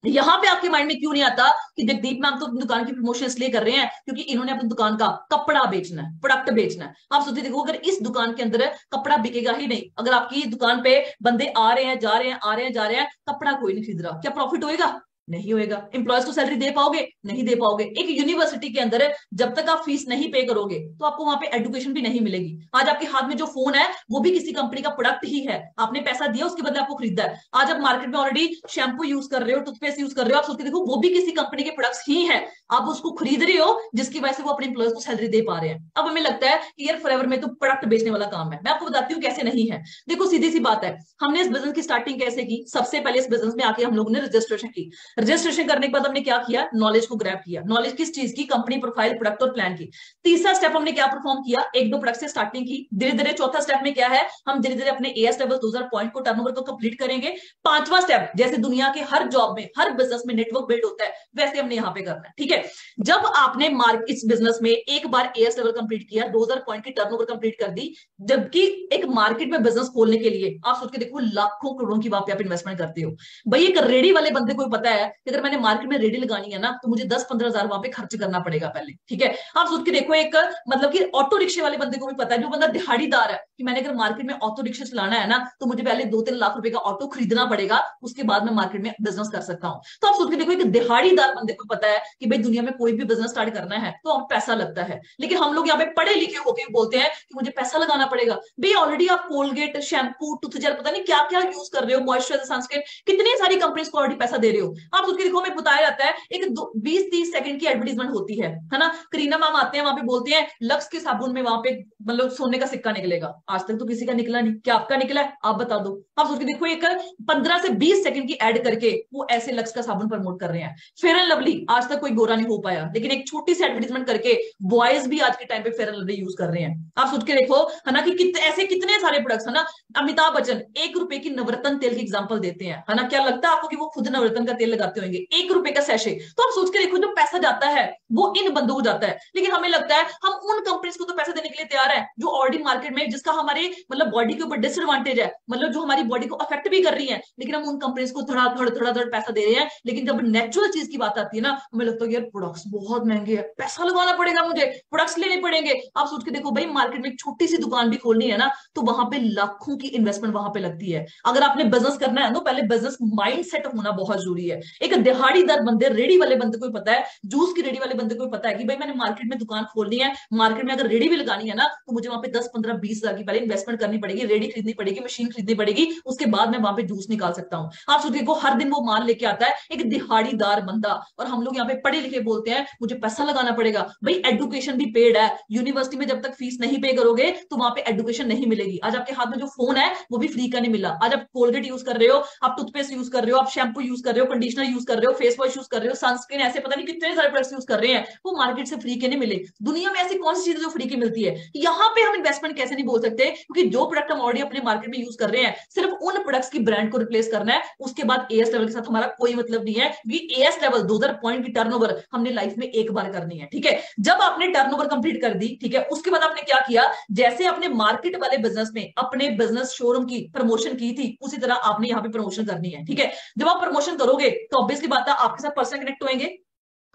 यहाँ पे आपके माइंड में क्यों नहीं आता कि जगदीप मैम तो अपनी दुकान की प्रमोशन इसलिए कर रहे हैं क्योंकि इन्होंने अपनी दुकान का कपड़ा बेचना है, प्रोडक्ट बेचना है। आप सोचिए देखो, अगर इस दुकान के अंदर कपड़ा बिकेगा ही नहीं, अगर आपकी दुकान पे बंदे आ रहे हैं जा रहे हैं आ रहे हैं जा रहे हैं, कपड़ा कोई नहीं खरीद रहा, क्या प्रॉफिट होएगा? नहीं होएगा। एम्प्लॉयज को सैलरी दे पाओगे? नहीं दे पाओगे। एक यूनिवर्सिटी के अंदर जब तक आप फीस नहीं पे करोगे तो आपको वहां पे एजुकेशन भी नहीं मिलेगी। आज आपके हाथ में जो फोन है वो भी किसी कंपनी का प्रोडक्ट ही है, आपने पैसा दिया उसके बदले आपको खरीदा है। आज आप मार्केट में ऑलरेडी शैम्पू यूज कर रहे हो, टूथपेस्ट यूज कर रहे हो, आप सोच के देखो वो भी किसी कंपनी के प्रोडक्ट्स ही है, आप उसको खरीद रहे हो जिसकी वजह से वो अपने एम्प्लॉयज को सैलरी दे पा रहे हैं। अब हमें लगता है कि यार फॉरएवर में तो प्रोडक्ट बेचने वाला काम है। मैं आपको बताती हूँ कैसे नहीं है। देखो सीधी सी बात है, हमने इस बिजनेस की स्टार्टिंग कैसे की? सबसे पहले इस बिजनेस में आके हम लोगों ने रजिस्ट्रेशन की। रजिस्ट्रेशन करने के बाद हमने क्या किया? नॉलेज को ग्रैब किया। नॉलेज किस चीज की? कंपनी प्रोफाइल, प्रोडक्ट और प्लान की। तीसरा स्टेप हमने क्या परफॉर्म किया? एक दो प्रोडक्ट से स्टार्टिंग की, धीरे धीरे। चौथा स्टेप में क्या है? हम धीरे धीरे अपने एएस लेवल 2000 पॉइंट को, टर्नओवर को कंप्लीट करेंगे। पांचवा स्टेप, जैसे दुनिया के हर जॉब में हर बिजनेस में नेटवर्क बिल्ड होता है, वैसे हमने यहाँ पे करना है। ठीक है, जब आपने इस बिजनेस में एक बार एएस लेवल कंप्लीट किया, 2000 पॉइंट की टर्नओवर कंप्लीट कर दी, जबकि एक मार्केट में बिजनेस खोलने के लिए आप सोच के देखो लाखों करोड़ों की वहां पे आप इन्वेस्टमेंट करते हो। भाई एक रेडी वाले बंदे को पता है कि अगर मैंने मार्केट में रेडी लगानी है ना तो मुझे 10-15 हजार वहां पे खर्च करना पड़ेगा पहले। ठीक है, आप सोच के देखो, एक मतलब कि ऑटो रिक्शे वाले बंदे को भी पता है, जो बंदा दिहाड़ीदार है, कि मैंने अगर मार्केट में ऑटो रिक्शा चलाना है ना तो मुझे पहले 2-3 लाख रुपए का ऑटो खरीदना पड़ेगा, उसके बाद मैं मार्केट में बिजनेस कर सकता हूँ। तो आप सोच के देखो, एक दिहाड़ीदार बंदे को पता है कि भाई दुनिया में कोई भी बिजनेस स्टार्ट करना है तो पैसा लगता है। लेकिन हम लोग यहाँ पे पढ़े लिखे होके बोलते हैं कि मुझे पैसा लगाना पड़ेगा। भाई ऑलरेडी आप कोलगेट, शैम्पू, टूथजेल, पता नहीं क्या क्या यूज कर रहे हो, मॉइस्चराइजर, सनस्क्रीन, कितनी सारी कंपनीज को ऑलरेडी पैसा दे रहे हो। आप सोच के देखो, हमें बताया जाता है एक 20-30 सेकंड की एडवर्टीजमेंट होती है ना। करीना मैम आते हैं वहां पे बोलते हैं लक्स के साबुन में वहां पे मतलब सोने का सिक्का निकलेगा। आज तक तो किसी का निकला नहीं, क्या आपका निकला है? आप बता दो। आप सोच के देखो, एक 15 से 20 सेकंड की एड करके वो ऐसे लक्स का साबुन प्रमोट कर रहे हैं। फेयर एंड लवली आज तक कोई गोरा नहीं हो पाया, लेकिन एक छोटी सी एडवर्टीजमेंट करके बॉयज भी आज के टाइम पे फेयर एंड लवली यूज कर रहे हैं। आप सोच के देखो है ना कि ऐसे कितने सारे प्रोडक्ट्स है ना। अमिताभ बच्चन 1 रुपए की नवरत्न तेल की एग्जांपल देते हैं, है ना। क्या लगता है आपको कि वो खुद नवरत्न का तेल लगाते होंगे? 1 रुपए का सैशे। तो आप सोच के देखो, जो पैसा जाता है वो इन बंदों को जाता है। लेकिन हमें लगता है हम उन कंपनीज को तो पैसे देने के लिए तैयार है जो ऑलरेडी मार्केट में, जिसका हमारे मतलब बॉडी के ऊपर डिसएडवांटेज है, मतलब जो हमारी बॉडी को अफेक्ट भी कर रही है, लेकिन हम उन कंपनीज को थोड़ा थोड़ा थोड़ा थोड़ा पैसा दे रहे हैं। लेकिन जब नेचुरल चीज की बात आती है ना, हमें लगता है यार प्रोडक्ट्स बहुत महंगे हैं, पैसा लगाना पड़ेगा, मुझे प्रोडक्ट्स लेने पड़ेंगे। आप सोच के देखो भाई, मार्केट में एक छोटी सी दुकान भी खोलनी है ना तो वहां पे लाखों की इन्वेस्टमेंट वहां पे लगती है। अगर आपने बिजनेस करना है ना, पहले बिजनेस माइंड सेट होना बहुत जरूरी है। एक दिहाड़ीदार बंदे, रेडी वाले बंदे को पता है, जूस की रेडी वाले बंदे को पता है कि भाई मैंने मार्केट में दुकान खोलनी है, मार्केट में अगर रेडी भी लगानी है ना तो मुझे वहां पे 10-15-20 हजार की पहले इन्वेस्टमेंट करनी पड़ेगी, रेडी खरीदनी पड़ेगी, मशीन खरीदनी पड़ेगी, उसके बाद मैं वहां पे जूस निकाल सकता हूँ। आप सोचिए देखो, हर दिन वो माल लेके आता है एक दिहाड़ीदार बंदा, और हम लोग यहाँ पे पढ़े लिखे बोलते हैं मुझे पैसा लगाना पड़ेगा। भाई एजुकेशन भी पेड है, यूनिवर्सिटी में जब तक फीस नहीं पे करोगे तो वहां पे एजुकेशन नहीं मिलेगी। आज आपके हाथ में जो फोन है वो भी फ्री का नहीं मिला। आज आप कोलगेट यूज कर रहे हो, आप टूथपेस्ट यूज कर रहे हो, आप शैम्पू यूज कर रहे हो, कंडीशनर कंडीशनर यूज कर रहे हो, फेस वॉश यूज कर रहे हो, सनस्क्रीन, ऐसे पता नहीं कितने सारे प्रोडक्ट्स यूज कर रहे हैं, वो मार्केट से फ्री के नहीं मिले। दुनिया में ऐसी कौन सी चीज है जो फ्री की मिलती है? यहाँ पे हम इन्वेस्टमेंट कैसे नहीं बोल सकते, क्योंकि जो प्रोडक्ट हम ऑलरेडी अपने मार्केट में यूज कर रहे हैं, सिर्फ उन प्रोडक्ट्स की ब्रांड को रिप्लेस करना है। उसके बाद एएस लेवल के साथ हमारा कोई मतलब नहीं है, क्योंकि एएस लेवल 2000 पॉइंट की टर्नओवर हमने लाइफ में एक बार करनी है। ठीक है, जब आपने टर्नओवर कंप्लीट कर दी, ठीक है, उसके बाद आपने क्या किया, जैसे अपने मार्केट वाले बिजनेस में अपने बिजनेस शोरूम की प्रमोशन की थी, उसी तरह आपने यहाँ पे प्रमोशन करनी है। ठीक है, जब आप प्रमोशन करोगे तो ऑब्वियसली बात है आपके साथ पर्सन कनेक्ट होंगे।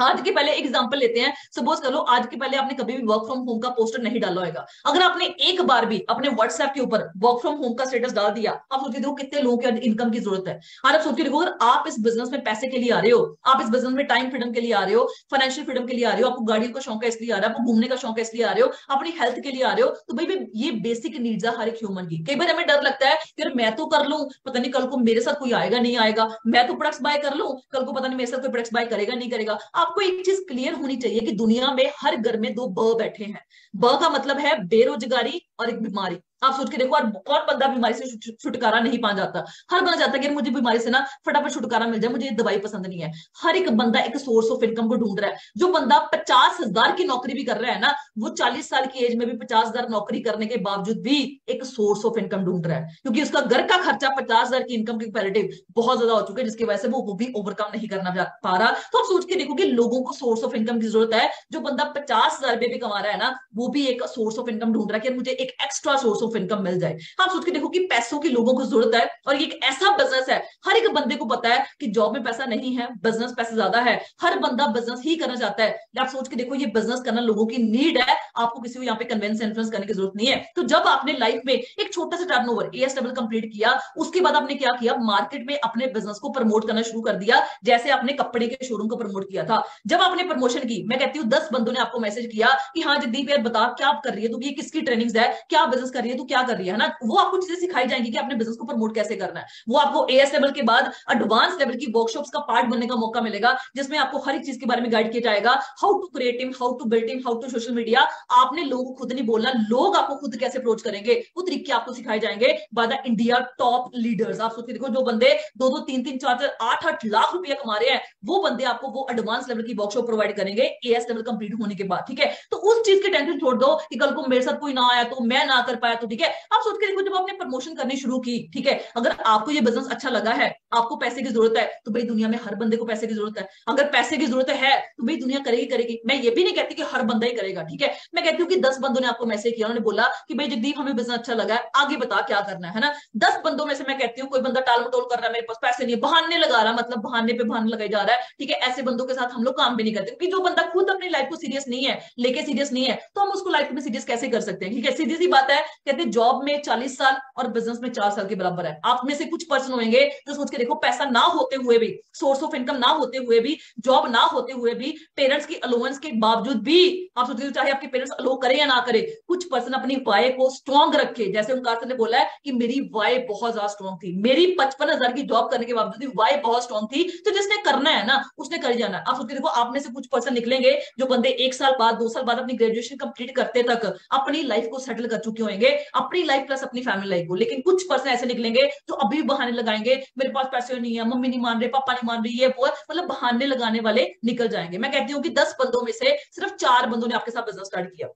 आज के पहले एग्जांपल लेते हैं, सपोज कर लो आज के पहले आपने कभी भी वर्क फ्रॉम होम का पोस्टर नहीं डाला होगा। अगर आपने एक बार भी अपने व्हाट्सएप के ऊपर वर्क फ्रॉम होम का स्टेटस डाल दिया, आप सोच के देखो कितने लोगों के इनकम की जरूरत है। और आप सोच के देखो, अगर आप इस बिजनेस में पैसे के लिए आ रहे हो, आप इस बिजनेस में टाइम फ्रीडम के लिए आ रहे हो, फाइनेंशियल फ्रीडम के लिए आ रहे हो, आपको गाड़ियों का शौक है इसलिए आ रहा है, आपको घूमने का शौक है इसलिए आ रहे हो, अपनी हेल्थ के लिए आ रहे हो, तो भाई ये बेसिक नीड्स है हर एक ह्यूमन की। कई बार हमें डर लगता है कि मैं तो कर लूं, पता नहीं कल को मेरे साथ कोई आएगा नहीं आएगा, मैं तो प्रोडक्ट्स बाय कर लूं, कल को पता नहीं मेरे साथ कोई प्रोडक्ट्स बाय करेगा नहीं करेगा। आपको एक चीज क्लियर होनी चाहिए कि दुनिया में हर घर में दो ब बैठे हैं। ब का मतलब है बेरोजगारी और एक बीमारी। आप सोच के देखो, और कौन बंदा बीमारी से छुटकारा नहीं पा जाता? हर बंदा चाहता है कि मुझे बीमारी से ना फटाफट छुटकारा मिल जाए, मुझे ये दवाई पसंद नहीं है। हर एक बंदा एक सोर्स ऑफ इनकम को ढूंढ रहा है। जो बंदा 50,000 की नौकरी भी कर रहा है ना, वो 40 साल की एज में भी 50,000 नौकरी करने के बावजूद भी एक सोर्स ऑफ इनकम ढूंढ रहा है, क्योंकि उसका घर का खर्चा 50,000 की इनकम के कंपैरेटिव बहुत ज्यादा हो चुका है, जिसकी वजह से वो भी ओवरकम नहीं करना पा रहा। तो आप सोच के देखो कि लोगों को सोर्स ऑफ इनकम की जरूरत है। जो बंदा 50,000 रुपए भी कमा रहा है ना, वो भी एक सोर्स ऑफ इनकम ढूंढ रहा है कि मुझे एक एक्स्ट्रा सोर्स ऑफ इनकम मिल जाए। आप सोच के देखो कि पैसों की लोगों को जरूरत है, और ये एक ऐसा बिजनेस है, हर एक बंदे को पता है कि जॉब में पैसा नहीं है, बिजनेस पैसा ज्यादा है, हर बंदा बिजनेस ही करना चाहता है। आप सोच के देखो, ये बिजनेस करना लोगों की नीड है, आपको किसी को यहाँ पे कन्वेंस इन्फ्लुएंस करने की जरूरत नहीं है। तो जब आपने लाइफ में एक छोटा सा टर्नओवर एएस लेवल कंप्लीट किया, उसके बाद आपने क्या किया, मार्केट में अपने बिजनेस को प्रमोट करना शुरू कर दिया, जैसे आपने कपड़े के शोरूम को प्रमोट किया था। जब आपने प्रमोशन की, मैं कहती हूँ 10 बंदों ने आपको मैसेज किया कि हाँ जगदीप यार बता क्या आप कर रही है, तो ये किसकी ट्रेनिंग है, क्या बिजनेस कर रही है, तो क्या कर रही है ना, वो आपको चीजें सिखाई जाएंगी कि अपने बिजनेस को प्रमोट कैसे करना है। वो आपको एएस लेवल के बाद एडवांस लेवल की वर्कशॉप्स का पार्ट बनने का मौका मिलेगा, जिसमें आपको हर एक चीज के बारे में गाइड किया जाएगा। How to create team, how to build team, how to social media. आपने लोगों को खुद नहीं बोलना, लोग आपको खुद कैसे अप्रोच करेंगे, वो तरीके आपको सिखाए जाएंगे by the India top leaders. आप सोचते देखो, जो बंदे 2-2, 3-3, 4-4, 8-8 लाख रुपया कमा रहे हैं, वो बंदे आपको वो एडवांस लेवल की वर्कशॉप प्रोवाइड करेंगे एएस लेवल कंप्लीट होने के बाद। ठीक है, तो उस चीज की टेंशन छोड़ दो कि कल को मेरे साथ कोई ना आया तो मैं ना कर पाया तो। ठीक है, आप सोच के देखो, जब आपने प्रमोशन करनी शुरू की, ठीक है, अगर आपको ये बिजनेस अच्छा लगा है, आपको पैसे की जरूरत है, तो भाई दुनिया में हर बंदे को पैसे की जरूरत है। अगर पैसे की जरूरत है तो भाई दुनिया करेगी करेगी। मैं ये भी नहीं कहती कि हर बंदा ही करेगा, ठीक है, मैं कहती हूँ कि 10 बंदों ने आपको मैसेज किया, उन्होंने बोला कि भाई जगदीप हमें बिजनेस अच्छा लगा है, आगे बता क्या करना है ना। 10 बंदों में से मैं कहती हूँ कोई बंदा टाल मटोल कर रहा है, मेरे पास पैसे नहीं है, बहाने लगा रहा, मतलब बहाने पे बहाने लगाई जा रहा है, ठीक है, ऐसे बंदों के साथ हम लोग काम भी नहीं करते, क्योंकि जो बंदा खुद अपनी लाइफ को सीरियस नहीं है, लेके सीरियस नहीं है, तो हम उसको लाइफ में सीरियस कैसे कर सकते हैं। ठीक है, सीधी सी बात है, कहते हैं जॉब में 40 साल और बिजनेस में 4 साल के बराबर है। आप में से कुछ पर्सन होंगे जो सोच के देखो, पैसा ना होते हुए भी, सोर्स ऑफ इनकम ना होते हुए भी, जॉब ना होते हुए भी, पेरेंट्स की अलाउंस के बावजूद भी, आप सोचते हो चाहे आपके पेरेंट्स अलाउ करें या ना करें, कुछ पर्सन अपनी वाई को स्ट्रॉन्ग रखे। जैसे ओंकार सर ने बोला है कि मेरी वाई बहुत ज्यादा स्ट्रॉन्ग थी, मेरी 55,000 की जॉब करने के बावजूद भी वाई बहुत स्ट्रॉन्ग थी, तो जिसने करना है ना उसने कर जाना है। आप सोचते देखो, आप में से कुछ पर्सन निकलेंगे जो बंदे 1 साल बाद 2 साल बाद अपनी ग्रेजुएशन कंप्लीट करते तक अपनी लाइफ को सेटल कर चुके होंगे, अपनी लाइफ प्लस अपनी फैमिली लाइफ को। लेकिन कुछ पर्सन ऐसे निकलेंगे जो अभी भी बहाने लगाएंगे, मेरे पास पैसे नहीं है, मम्मी नहीं मान रही, पापा नहीं मान रही, ये वो, मतलब बहाने लगाने वाले निकल जाएंगे। मैं कहती हूँ कि 10 बंदों में से सिर्फ 4 बंदों ने आपके साथ बिजनेस स्टार्ट किया।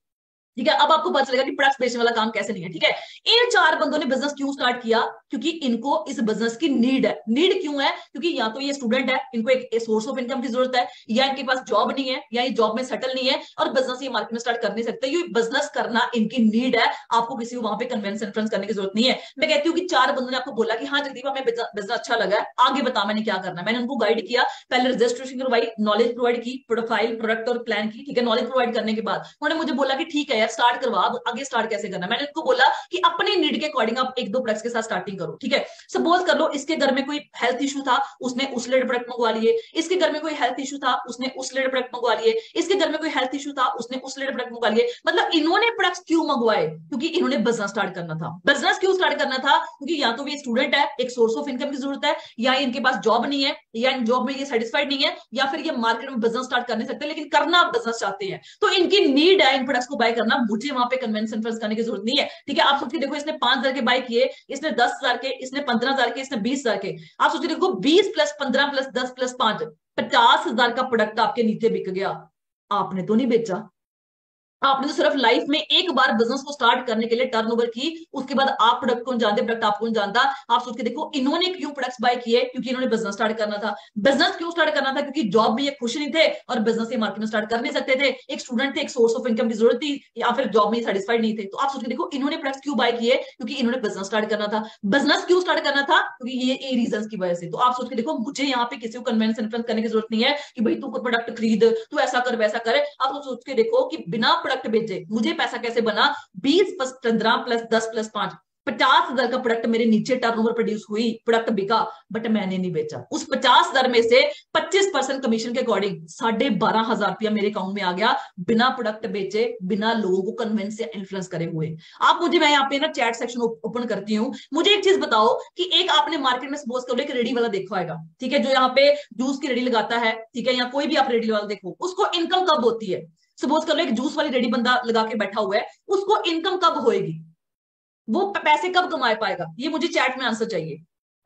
ठीक है, अब आपको पता चलेगा कि प्रोडक्ट्स बेचने वाला काम कैसे नहीं है। ठीक है, इन 4 बंदों ने बिजनेस क्यों स्टार्ट किया, क्योंकि इनको इस बिजनेस की नीड है। नीड क्यों है, क्योंकि या तो ये स्टूडेंट है, इनको एक सोर्स ऑफ इनकम की जरूरत है, या इनके पास जॉब नहीं है, या ये जॉब में सेटल नहीं है और बिजनेस ये मार्केट में स्टार्ट कर नहीं सकते। ये बिजनेस करना इनकी नीड है, आपको किसी को वहां पे कन्वेंस इन्फ्लुएंस करने की जरूरत नहीं है। मैं कहती हूँ कि 4 बंदों ने आपको बोला कि हाँ जगदीप हमें बिजनेस अच्छा लगा है, आगे बता मैंने क्या करना है। मैंने उनको गाइड किया, पहले रजिस्ट्रेशन करवाई, नॉलेज प्रोवाइड की, प्रोफाइल, प्रोडक्ट और प्लान की। ठीक है, नॉलेज प्रोवाइड करने के बाद उन्होंने मुझे बोला कि ठीक है यार स्टार्ट करवा, आगे स्टार्ट कैसे करना। मैंने उनको बोला कि अपनी नीड के अकॉर्डिंग आप 1-2 प्रोडक्ट्स के साथ स्टार्टिंग करो। ठीक है, सपोज कर लो इसके घर में कोई हेल्थ इशू था, उसने उस रिलेटेड प्रोडक्ट मंगवा लिए, इसके घर में कोई हेल्थ इशू था, उसने उस रिलेटेड प्रोडक्ट मंगवा लिए, इसके घर में कोई हेल्थ इशू था, उसने उस रिलेटेड प्रोडक्ट मंगवा लिए। मतलब इन्होंने प्रोडक्ट्स क्यों मंगवाए, क्योंकि इन्होंने बिजनेस स्टार्ट करना था। बिजनेस क्यों स्टार्ट करना था, क्योंकि या तो ये स्टूडेंट है, एक सोर्स ऑफ इनकम की जरूरत है, या इनके पास जॉब नहीं है, या इन जॉब में ये सेटिस्फाइड नहीं है, या फिर ये मार्केट में बिजनेस स्टार्ट कर नहीं सकते लेकिन करना बिजनेस चाहते हैं। तो इनकी नीड है इन प्रोडक्ट्स को बाय करना, करना, मुझे वहां पे कन्वेंस इन्फ्लुएंस करने की जरूरत नहीं है। ठीक है, आप सोच के देखो, इसने 5,000 के बाय किए, इसने 10,000 के, इसने 15,000 के, इसने 20,000 के। आप सोच के देखो 20 + 15 + 10 + 5, 50,000 का प्रोडक्ट आपके नीचे बिक गया। आपने तो नहीं बेचा, आपने तो सिर्फ लाइफ में एक बार बिजनेस को स्टार्ट करने के लिए टर्नओवर की, उसके बाद आप प्रोडक्ट को जानते, प्रोडक्ट आपको नहीं जानता। आप सोच के देखो इन्होंने क्यों प्रोडक्ट्स बाय किए, क्योंकि इन्होंने बिजनेस स्टार्ट करना था। बिजनेस क्यों स्टार्ट करना था, क्योंकि जॉब में ये खुश नहीं थे और बिजनेस से मार्केट में स्टार्ट कर नहीं सकते थे। एक स्टूडेंट थे, एक सोर्स ऑफ इनकम की जरूरत थी, या फिर जॉब में सेटिस्फाइड नहीं थे। तो आप सोच के देखो इन्होंने प्रोडक्ट्स क्यों बाय किए, क्योंकि इन्होंने बिजनेस स्टार्ट करना था। बिजनेस क्यों स्टार्ट करना था, क्योंकि ये रीजन की वजह से। तो आप सोच के देखो, मुझे यहाँ पे किसी को कन्वेंस इन्फ्लुएंस करने की जरूरत नहीं है कि भाई तू प्रोडक्ट खरीद, तू ऐसा कर वैसा कर। आप सोच के देखो कि बिना प्रोडक्ट बेचे मुझे पैसा कैसे बना। 20 + 15 + 10 + 5, 50,000 का प्रोडक्ट मेरे नीचे टर्नओवर प्रोड्यूस हुई, प्रोडक्ट बिका, बट मैंने नहीं बेचा। उस 50,000 में से 25% कमीशन के अकॉर्डिंग 12,500 रुपया मेरे अकाउंट में आ गया, बिना प्रोडक्ट बेचे, बिना लोगों को कन्विंस या इन्फ्लुएंस करे हुए। आप मुझे, मैं यहाँ पे ना चैट सेक्शन ओपन करती हूँ, मुझे एक चीज बताओ कि एक आपने मार्केट में सपोज करो एक रेडी वाला देखा होगा, ठीक है, जो यहाँ पे जूस की रेडी लगाता है, ठीक है, या कोई भी आप रेडी वाला देखो, उसको इनकम कब होती है। सपोज कर लो एक जूस वाली रेडी बंदा लगा के बैठा हुआ है, उसको इनकम कब होएगी, वो पैसे कब कमा पाएगा, ये मुझे चैट में आंसर चाहिए।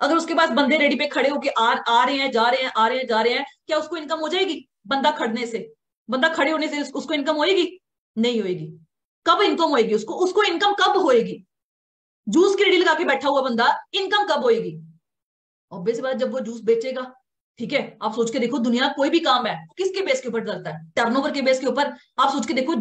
अगर उसके पास बंदे रेडी पे खड़े होके आ रहे हैं, जा रहे हैं, आ रहे हैं, जा रहे हैं, क्या उसको इनकम हो जाएगी। बंदा खड़ने से, बंदा खड़े होने से उसको इनकम होएगी, नहीं होएगी। कब इनकम होएगी उसको, उसको इनकम कब होएगी। जूस की रेडी लगा के बैठा हुआ बंदा, इनकम कब होएगी। ऑब्वियस बात, जब वो जूस बेचेगा। ठीक है, आप सोच के देखो, दुनिया कोई भी काम है किसके बेस के ऊपर चलता है, टर्नओवर के बेस के ऊपर। आप सोच के देखो,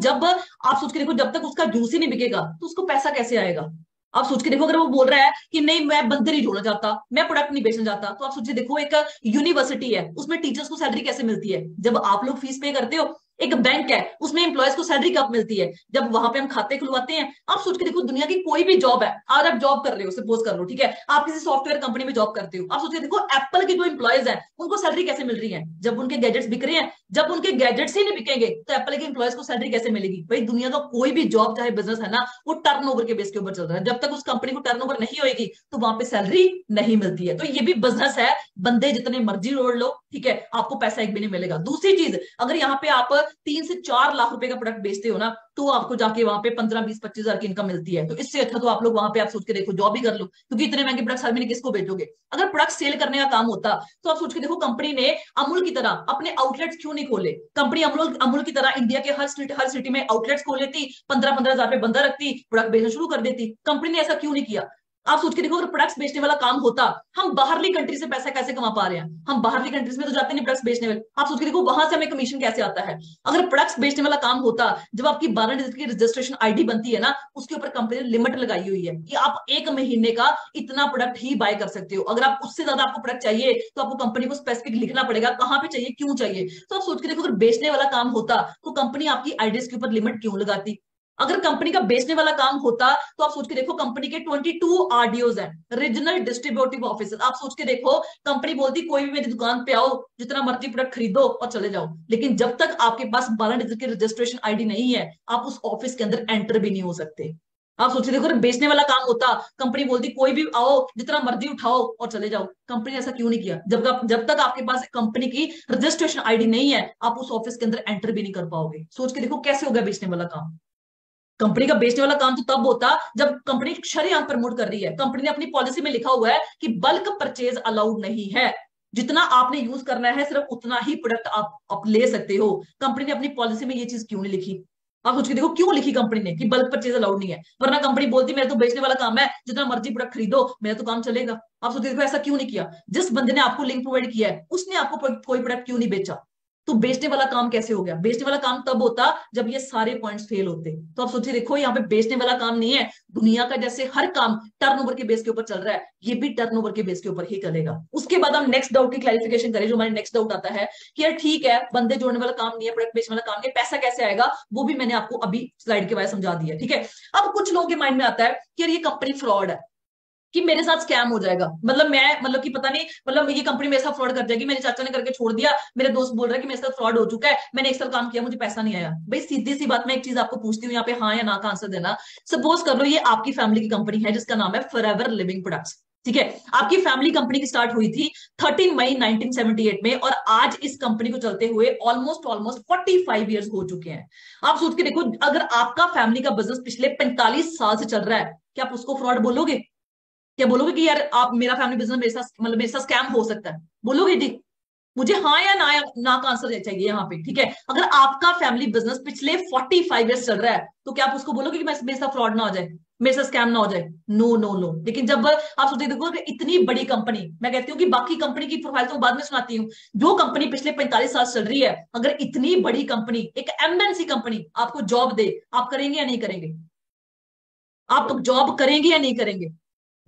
जब तक उसका जूस ही नहीं बिकेगा तो उसको पैसा कैसे आएगा। आप सोच के देखो, अगर वो बोल रहा है कि नहीं मैं बंदर नहीं ढूंढना चाहता, मैं प्रोडक्ट नहीं बेचना चाहता, तो आप सोचिए देखो, एक यूनिवर्सिटी है, उसमें टीचर्स को सैलरी कैसे मिलती है, जब आप लोग फीस पे करते हो। एक बैंक है, उसमें एम्प्लॉयज को सैलरी कब मिलती है, जब वहां पे हम खाते खुलवाते हैं। आप सोच के देखो, दुनिया की कोई भी जॉब है, और आप जॉब कर रहे हो, सपोज कर लो, ठीक है, आप किसी सॉफ्टवेयर कंपनी में जॉब करते हो, आप सोचिए देखो एप्पल के जो एम्प्लॉयज हैं उनको सैलरी कैसे मिल रही है, जब उनके गैजेट्स बिक रहे हैं। जब उनके गैजेट्स ही नहीं बिकेंगे तो एप्पल के एम्प्लॉयज को सैलरी कैसे मिलेगी। भाई दुनिया का कोई भी जॉब चाहे बिजनेस है ना, वो टर्नओवर के बेस के ऊपर चल रहा है। जब तक उस कंपनी को टर्नओवर नहीं होगी तो वहां पे सैलरी नहीं मिलती है। तो ये भी बिजनेस है, बंदे जितने मर्जी रोड लो, ठीक है, आपको पैसा एक भी नहीं मिलेगा। दूसरी चीज, अगर यहाँ पे आप 3 से 4 लाख रुपए का प्रोडक्ट बेचते हो ना, तो आपको जाके वहां पे 15, 20, 25 हजार की इनकम मिलती है। तो इससे अच्छा तो आप लोग वहां पे आप सोच के देखो जॉब ही कर लो, क्योंकि इतने महंगे प्रोडक्ट हर महीने किसको बेचोगे। अगर प्रोडक्ट सेल करने का काम होता तो आप सोच के देखो, कंपनी ने अमूल की तरह अपने आउटलेट्स क्यों नहीं खोले। कंपनी अमूल की तरह इंडिया के हर सिटी में आउटलेट्स खोल लेती, 15-15 हजार पे बंदा रखती, प्रोडक्ट बेचना शुरू कर देती। कंपनी ने ऐसा क्यों नहीं किया। आप सोच के देखो, अगर प्रोडक्ट्स बेचने वाला काम होता, हम बाहरली कंट्री से पैसा कैसे कमा पा रहे हैं। हम बाहरली कंट्रीज में तो जाते नहीं प्रोडक्ट्स बेचने वाले। आप सोच के देखो, वहां से हमें कमीशन कैसे आता है। अगर प्रोडक्ट्स बेचने वाला काम होता, जब आपकी 12 डिजिट की रजिस्ट्रेशन आईडी बनती है ना, उसके ऊपर कंपनी ने लिमिट लगाई हुई है कि आप एक महीने का इतना प्रोडक्ट ही बाय कर सकते हो। अगर आप उससे ज्यादा आपको प्रोडक्ट चाहिए तो आपको कंपनी को स्पेसिफिक लिखना पड़ेगा कहाँ पे चाहिए, क्यों चाहिए। तो आप सोच के देखो, अगर बेचने वाला काम होता तो कंपनी आपकी आईडीज के ऊपर लिमिट क्यों लगाती। अगर कंपनी का बेचने वाला काम होता तो आप सोच के देखो, कंपनी के 22 आरडीओज हैं, रीजनल डिस्ट्रीब्यूटिव ऑफिसर। आप सोच के देखो, कंपनी बोलती कोई भी मेरी दुकान पे आओ, जितना मर्जी प्रोडक्ट खरीदो और चले जाओ। लेकिन जब तक आपके पास 12 डिजिट की रजिस्ट्रेशन आईडी नहीं है, आप उस ऑफिस के अंदर एंटर भी नहीं हो सकते। आप सोचिए देखो, अगर बेचने वाला काम होता, कंपनी बोलती कोई भी आओ, जितना मर्जी उठाओ और चले जाओ। कंपनी ने ऐसा क्यों नहीं किया। जब तक आपके पास कंपनी की रजिस्ट्रेशन आईडी नहीं है, आप उस ऑफिस के अंदर एंटर भी नहीं कर पाओगे। सोच के देखो कैसे होगा बेचने वाला काम। कंपनी का बेचने वाला काम तो तब होता जब कंपनी शरेआम प्रमोट कर रही है। कंपनी ने अपनी पॉलिसी में लिखा हुआ है कि बल्क परचेज अलाउड नहीं है, जितना आपने यूज करना है सिर्फ उतना ही प्रोडक्ट आप ले सकते हो। कंपनी ने अपनी पॉलिसी में ये चीज क्यों नहीं लिखी। आप सोच के देखो, क्यों लिखी कंपनी ने कि बल्क परचेज अलाउड नहीं है। वरना कंपनी बोलती मेरा तो बेचने वाला काम है, जितना मर्जी प्रोडक्ट खरीदो, मेरा तो काम चलेगा। आप सोच के देखो, ऐसा क्यों नहीं किया। जिस बंदे ने आपको लिंक प्रोवाइड किया है, उसने आपको कोई प्रोडक्ट क्यों नहीं बेचा। तो बेचने वाला काम कैसे हो गया। बेचने वाला काम तब होता जब ये सारे पॉइंट्स फेल होते। तो आप सोचिए देखो, यहाँ पे बेचने वाला काम नहीं है। दुनिया का जैसे हर काम टर्नओवर के बेस के ऊपर चल रहा है, ये भी टर्नओवर के बेस के ऊपर ही चलेगा। उसके बाद हम नेक्स्ट डाउट की क्लैरिफिकेशन करें। जो हमारे नेक्स्ट डाउट आता है कि यार ठीक है, बंदे जोड़ने वाला काम नहीं है, प्रोडक्ट बेचने वाला काम नहीं है, पैसा कैसे आएगा, वो भी मैंने आपको अभी स्लाइड के बाद समझा दिया। ठीक है, अब कुछ लोगों के माइंड में आता है कि यार ये कंपनी फ्रॉड है, कि मेरे साथ स्कैम हो जाएगा। मतलब कि पता नहीं, मतलब ये कंपनी मेरे साथ फ्रॉड कर जाएगी, मेरे चाचा ने करके छोड़ दिया, मेरे दोस्त बोल रहा है कि मेरे साथ फ्रॉड हो चुका है, मैंने 1 साल काम किया, मुझे पैसा नहीं आया। भाई सीधी सी बात, मैं एक चीज आपको पूछती हूँ यहाँ पे, हाँ या ना का आंसर देना। सपोज कर लो ये आपकी फैमिली की कंपनी है जिसका नाम है फॉरएवर लिविंग प्रोडक्ट्स। ठीक है। आपकी फैमिली कंपनी की स्टार्ट हुई थी 13 मई 1978 में, और आज इस कंपनी को चलते हुए ऑलमोस्ट ऑलमोस्ट 45 ईयर्स हो चुके हैं। आप सोच के देखो, अगर आपका फैमिली का बिजनेस पिछले 45 साल से चल रहा है, क्या आप उसको फ्रॉड बोलोगे? क्या बोलोगे कि यार आप, मेरा फैमिली बिजनेस मेरे साथ, मतलब मेरे साथ स्कैम हो सकता है? बोलोगे जी? मुझे हाँ या ना, ना का आंसर चाहिए यहाँ पे, ठीक है। अगर आपका फैमिली बिजनेस पिछले 45 ईयर्स चल रहा है, तो क्या आप उसको बोलोगे कि मेरे साथ फ्रॉड ना हो जाए, मेरे साथ स्कैम ना हो जाए? No no no. लेकिन जब आप सोचते देखो कि इतनी बड़ी कंपनी, मैं कहती हूँ कि बाकी कंपनी की प्रोफाइल तो बाद में सुनाती हूँ, जो कंपनी पिछले 45 साल चल रही है, अगर इतनी बड़ी कंपनी, एक एमएनसी कंपनी आपको जॉब दे, आप करेंगे या नहीं करेंगे? आप जॉब करेंगे या नहीं करेंगे?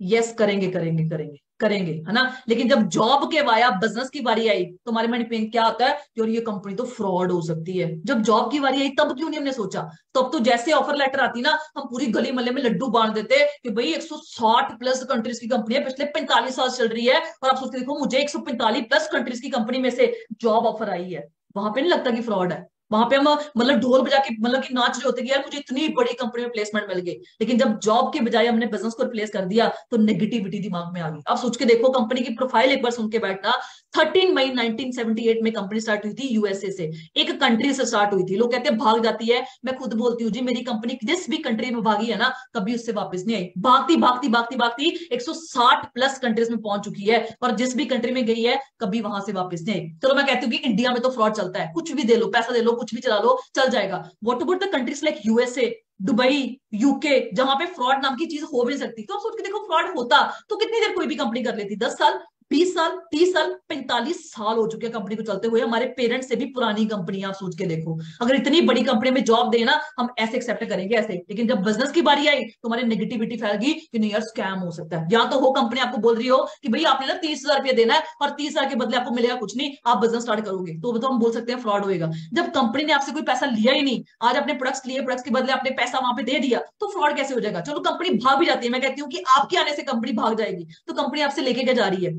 यस, करेंगे करेंगे करेंगे करेंगे, है ना। लेकिन जब जॉब के वाया बिजनेस की बारी आई, तो हमारे माइंड में क्या आता है कि और ये कंपनी तो फ्रॉड हो सकती है। जब जॉब की बारी आई तब क्यों नहीं हमने सोचा? तब तो जैसे ऑफर लेटर आती ना, हम पूरी गली मोहल्ले में लड्डू बांट देते कि भाई 160 प्लस कंट्रीज की कंपनी है, पिछले 45 साल चल रही है, और आप सोचते देखो मुझे 145 प्लस कंट्रीज की कंपनी में से जॉब ऑफर आई है। वहां पे नहीं लगता कि फ्रॉड है? वहां पे हम मतलब ढोल बजा के, मतलब कि नाच रहे होते कि यार मुझे इतनी बड़ी कंपनी में प्लेसमेंट मिल गई। लेकिन जब जॉब के बजाय हमने बिजनेस को रिप्लेस कर दिया, तो नेगेटिविटी दिमाग में आ गई। आप सोच के देखो, कंपनी की प्रोफाइल एक बार सुन के बैठना। 13 मई 1978 में कंपनी स्टार्ट हुई थी यूएसए से, एक कंट्री से स्टार्ट हुई थी। लोग कहते हैं भाग जाती है, मैं खुद बोलती हूँ जी, मेरी कंपनी जिस भी कंट्री में भागी है ना, कभी उससे वापस नहीं आई। भागती भागती भागती भागती 160 प्लस कंट्रीज में पहुंच चुकी है, और जिस भी कंट्री में गई है, कभी वहां से वापस नहीं आई। चलो मैं कहती हूँ कि इंडिया में तो फ्रॉड चलता है, कुछ भी दे लो, पैसा दे लो, कुछ भी चला लो, चल जाएगा। What about the countries like USA, Dubai, UK, जहां पे फ्रॉड नाम की चीज हो भी नहीं सकती? तो आप सोच के देखो, फ्रॉड होता तो कितनी देर कोई भी कंपनी कर लेती? 10 साल, 20 साल, 30 साल, 45 साल हो चुके हैं कंपनी को चलते हुए। हमारे पेरेंट्स से भी पुरानी कंपनी, आप सोच के देखो। अगर इतनी बड़ी कंपनी में जॉब देना, हम ऐसे एक्सेप्ट करेंगे ऐसे। लेकिन जब बिजनेस की बारी आई, तो हमारे नेगेटिविटी फैल गई कि नहीं यार, स्कैम हो सकता है। या तो हो कंपनी आपको बोल रही हो कि भाई आपने ना 30,000 रुपया देना है, और 30 साल के बदले आपको मिलेगा कुछ नहीं, आप बिजनेस स्टार्ट करोगे, तो हम बोल सकते हैं फ्रॉड होएगा। जब कंपनी ने आपसे कोई पैसा लिया ही नहीं, आज अपने प्रोडक्ट्स लिए, प्रोडक्ट्स के बदले आपने पैसा वहां पे दे दिया, तो फ्रॉड कैसे हो जाएगा? चलो कंपनी भाग भी जाती है, मैं कहती हूँ कि आपके आने से कंपनी भाग जाएगी, तो कंपनी आपसे लेके क्या जा रही है?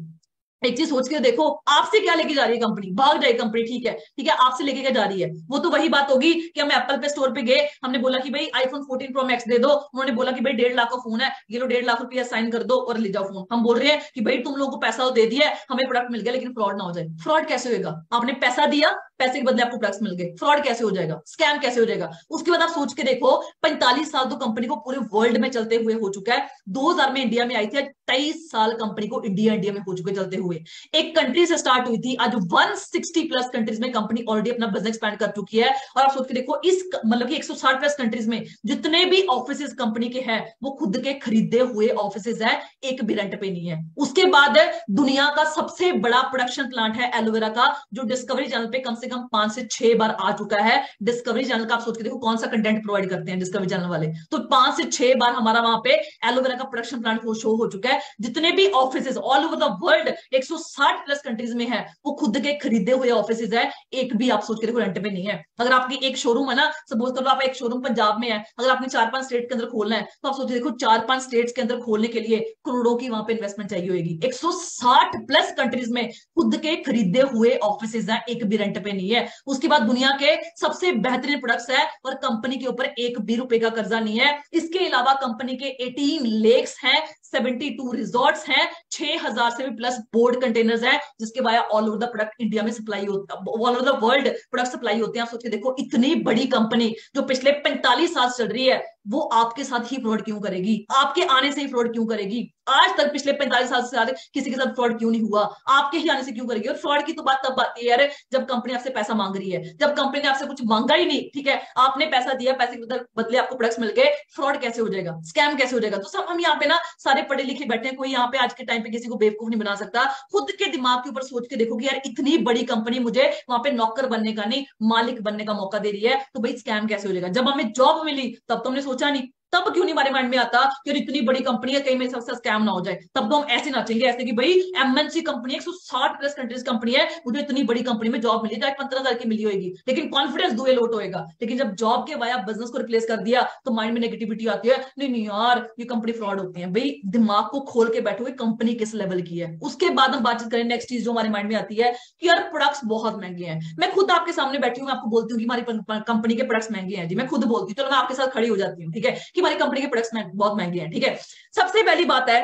एक चीज सोच के देखो, आपसे क्या लेके जा रही है कंपनी? भाग जाए कंपनी, ठीक है, ठीक है, आपसे लेके क्या जा रही है? वो तो वही बात होगी कि हम एप्पल पे स्टोर पे गए, हमने बोला कि भाई आईफोन 14 प्रो मैक्स दे दो, उन्होंने बोला कि भाई 1.5 लाख का फोन है, ये लो 1.5 लाख रुपया साइन कर दो और ले जाओ फोन। हम बोल रहे हैं कि भाई तुम लोगों को पैसा तो दे दिया है, हमें प्रोडक्ट मिल गया, लेकिन फ्रॉड ना हो जाए। फ्रॉड कैसे होगा? आपने पैसा दिया, पैसे के बदले आपको प्रोडक्ट्स मिल गए, फ्रॉड कैसे हो जाएगा? स्कैम कैसे हो जाएगा? उसके बाद आप सोच के देखो, 45 साल तो कंपनी को पूरे वर्ल्ड में चलते हुए हो चुका है। 2000 में इंडिया में आई थी, 23 साल कंपनी को इंडिया इंडिया में हो चुके चलते हुए। एक कंट्री से स्टार्ट हुई थी, आज 160 प्लस कंट्रीज में कंपनी ऑलरेडी अपना बिजनेस एक्सपैंड कर चुकी है। और आप सोच के देखो, इस मतलब कि 160 प्लस कंट्रीज में जितने भी ऑफिस कंपनी के हैं, वो खुद के खरीदे हुए ऑफिस है, एक भी रेंट पे नहीं है। उसके बाद दुनिया का सबसे बड़ा प्रोडक्शन प्लांट है एलोवेरा का, जो डिस्कवरी चैनल पे कम से कम 5 से 6 बार आ चुका है। डिस्कवरी चैनल का आप सोच के देखो कौन सा कंटेंट प्रोवाइड करते हैं डिस्कवरी चैनल वाले, तो 5 से 6 बार हमारा वहां पे एलोवेरा का प्रोडक्शन प्लांट को शो हो चुका है। जितने भी office all over the world 160 plus countries में है, वो खुद के खरीदे हुए ऑफिस है, एक भी आप सोच के देखो रेंट पे नहीं है। अगर आपकी एक शोरूम है ना, सपोज करो आप एक शोरूम पंजाब में है, अगर आपने 4-5 स्टेट के अंदर खोलना है, तो आप सोचिए देखो 4-5 स्टेट्स के अंदर खोलने के लिए करोड़ों की वहां पे इन्वेस्टमेंट चाहिए होगी। 160 प्लस कंट्रीज में खुद के खरीदे हुए ऑफिस हैं, एक भी रेंट पे नहीं है। उसके बाद दुनिया के सबसे बेहतरीन प्रोडक्ट्स है, और कंपनी के ऊपर एक भी रुपए का कर्जा नहीं है। इसके अलावा कंपनी के 18 लेक्स हैं, 72 रिजॉर्ट्स हैं, 6000 से भी प्लस बोर्ड कंटेनर्स हैं, जिसके via all over the product India में सप्लाई होता है, all over the world product supply होते हैं। आप सोचिए देखो, इतनी बड़ी कंपनी जो पिछले 45 साल चल रही है, वो आपके साथ ही फ्रॉड क्यों करेगी? आपके आने से ही फ्रॉड क्यों करेगी? आज तक पिछले 45 साल से ज्यादा किसी के साथ फ्रॉड क्यों नहीं हुआ? आपके ही आने से क्यों करेगी? और फ्रॉड की तो बात तब आती है यार, जब कंपनी आपसे पैसा मांग रही है। जब कंपनी ने आपसे कुछ मांगा ही नहीं, ठीक है, आपने पैसा दिया, पैसे के बदले आपको प्रोडक्ट्स मिल गए, फ्रॉड कैसे हो जाएगा? स्कैम कैसे हो जाएगा? तो सब हम यहाँ पे ना सारे पढ़े लिखे बैठे हैं, कोई यहाँ पे आज के टाइम पे किसी को बेवकूफ नहीं बना सकता। खुद के दिमाग के ऊपर सोच के देखो कि यार इतनी बड़ी कंपनी मुझे वहां पे नौकर बनने का नहीं, मालिक बनने का मौका दे रही है, तो भाई स्कैम कैसे हो जाएगा? जब हमें जॉब मिली तब तो हमने सोचा नहीं, तब क्यों नहीं हमारे माइंड में आता कि इतनी बड़ी कंपनी है, कहीं मेरे सबसे स्कैम ना हो जाए? तब तो हम ऐसे नाचेंगे ऐसे कि भाई MNC company 160 plus countries company है, मुझे इतनी बड़ी कंपनी में जॉब मिली, चाहे 15,000 की मिली होगी, लेकिन कॉन्फिडेंस दुए लोट होएगा। लेकिन जब जॉब के वाया बिजनेस को रिप्लेस कर दिया, तो माइंड में नेगेटिविटी आती है, नहीं नहीं यार ये कंपनी फ्रॉड होती है। भाई दिमाग को खोल के बैठो, कंपनी किस लेवल की है। उसके बाद हम बातचीत करें, नेक्स्ट चीज जो हमारे माइंड में आती है कि यार प्रोडक्ट्स बहुत महंगे हैं। मैं खुद आपके सामने बैठी हूँ, मैं आपको बोलती हूँ कि हमारी कंपनी के प्रोडक्ट्स महंगे हैं जी, मैं खुद बोलती हूँ, चलो मैं आपके साथ खड़ी हो जाती हूँ, ठीक है, कि हमारी कंपनी के प्रोडक्ट्स बहुत महंगे हैं, ठीक है। सबसे पहली बात है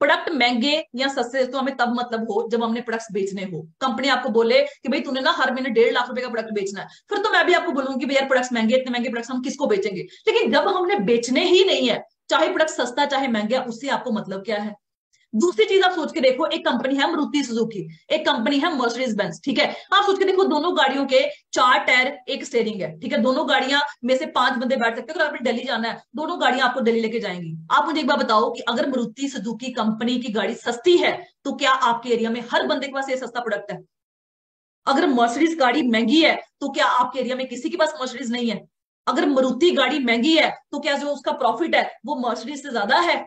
प्रोडक्ट महंगे या सस्ते तो हमें तब मतलब हो जब हमने प्रोडक्ट्स बेचने हो। कंपनी आपको बोले कि भाई तूने ना हर महीने 1.5 लाख रुपए का प्रोडक्ट बेचना है, फिर तो मैं भी आपको बोलूंगी कि भाई यार प्रोडक्ट्स महंगे, इतने महंगे प्रोडक्ट्स हम किसको बेचेंगे। लेकिन जब हमने बेचने ही नहीं है, चाहे प्रोडक्ट सस्ता चाहे महंगा, उससे आपको मतलब क्या है। दूसरी चीज आप सोच के देखो, एक कंपनी है मारुति सुजुकी, एक कंपनी है मर्सिडीज बेंज, ठीक है। आप सोच के देखो, दोनों गाड़ियों के 4 टायर, एक स्टेयरिंग है, ठीक है। दोनों गाड़ियां में से 5 बंदे बैठ सकते हैं। अगर आपने दिल्ली जाना है, दोनों गाड़ियां आपको दिल्ली लेके जाएंगी। आप मुझे एक बार बताओ कि अगर मारुति सुजुकी कंपनी की गाड़ी सस्ती है, तो क्या आपके एरिया में हर बंदे के पास ये सस्ता प्रोडक्ट है। अगर मर्सिडीज गाड़ी महंगी है, तो क्या आपके एरिया में किसी के पास मर्सिडीज नहीं है। अगर मारुति गाड़ी महंगी है, तो क्या जो उसका प्रॉफिट है वो मर्सिडीज से ज्यादा है।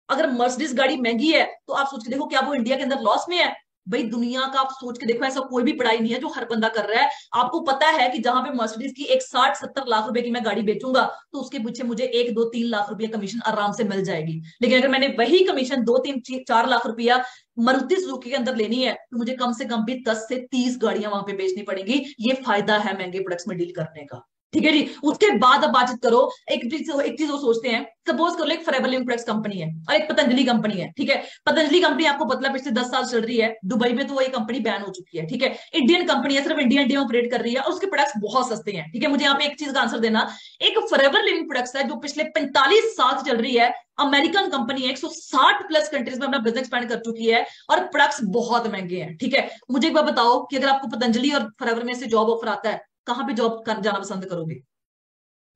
अगर मर्सिडीज गाड़ी महंगी है, तो आप सोच के देखो क्या वो इंडिया के अंदर लॉस में है। भाई दुनिया का आप सोच के देखो, ऐसा कोई भी पढ़ाई नहीं है जो हर बंदा कर रहा है। आपको पता है कि जहां पे मर्सिडीज की एक 60-70 लाख रुपए की मैं गाड़ी बेचूंगा, तो उसके पीछे मुझे 1-2-3 लाख रुपया कमीशन आराम से मिल जाएगी। लेकिन अगर मैंने वही कमीशन 2-3-4 लाख रुपया मारुति सुजुकी के अंदर लेनी है, तो मुझे कम से कम भी 10 से 30 गाड़ियां वहां पे बेचनी पड़ेगी। ये फायदा है महंगे प्रोडक्ट्स में डील करने का। ठीक है जी। उसके बाद अब बातचीत करो, एक चीज वो सोचते हैं, सपोज कर लो एक फॉरएवर लिविंग प्रोडक्ट्स कंपनी है और एक पतंजलि कंपनी है, ठीक है। पतंजलि कंपनी आपको पता है पिछले 10 साल चल रही है, दुबई में तो वो ये कंपनी बैन हो चुकी है, ठीक है। इंडियन कंपनी है, सिर्फ इंडिया इंडिया में ऑपरेट कर रही है और उसके प्रोडक्ट्स बहुत सस्ते हैं, ठीक है। मुझे यहाँ पे एक चीज का आंसर देना, एक फॉरएवर लिविंग प्रोडक्ट्स है जो पिछले 45 साल से चल रही है, अमेरिकन कंपनी है, 160 प्लस कंट्रीज में अपना बिजनेस एक्सपैंड कर चुकी है और प्रोडक्ट्स बहुत महंगे हैं, ठीक है। मुझे एक बार बताओ कि अगर आपको पतंजलि और फॉरएवर में से जॉब ऑफर आता है, कहां पे जॉब जाना पसंद करोगे।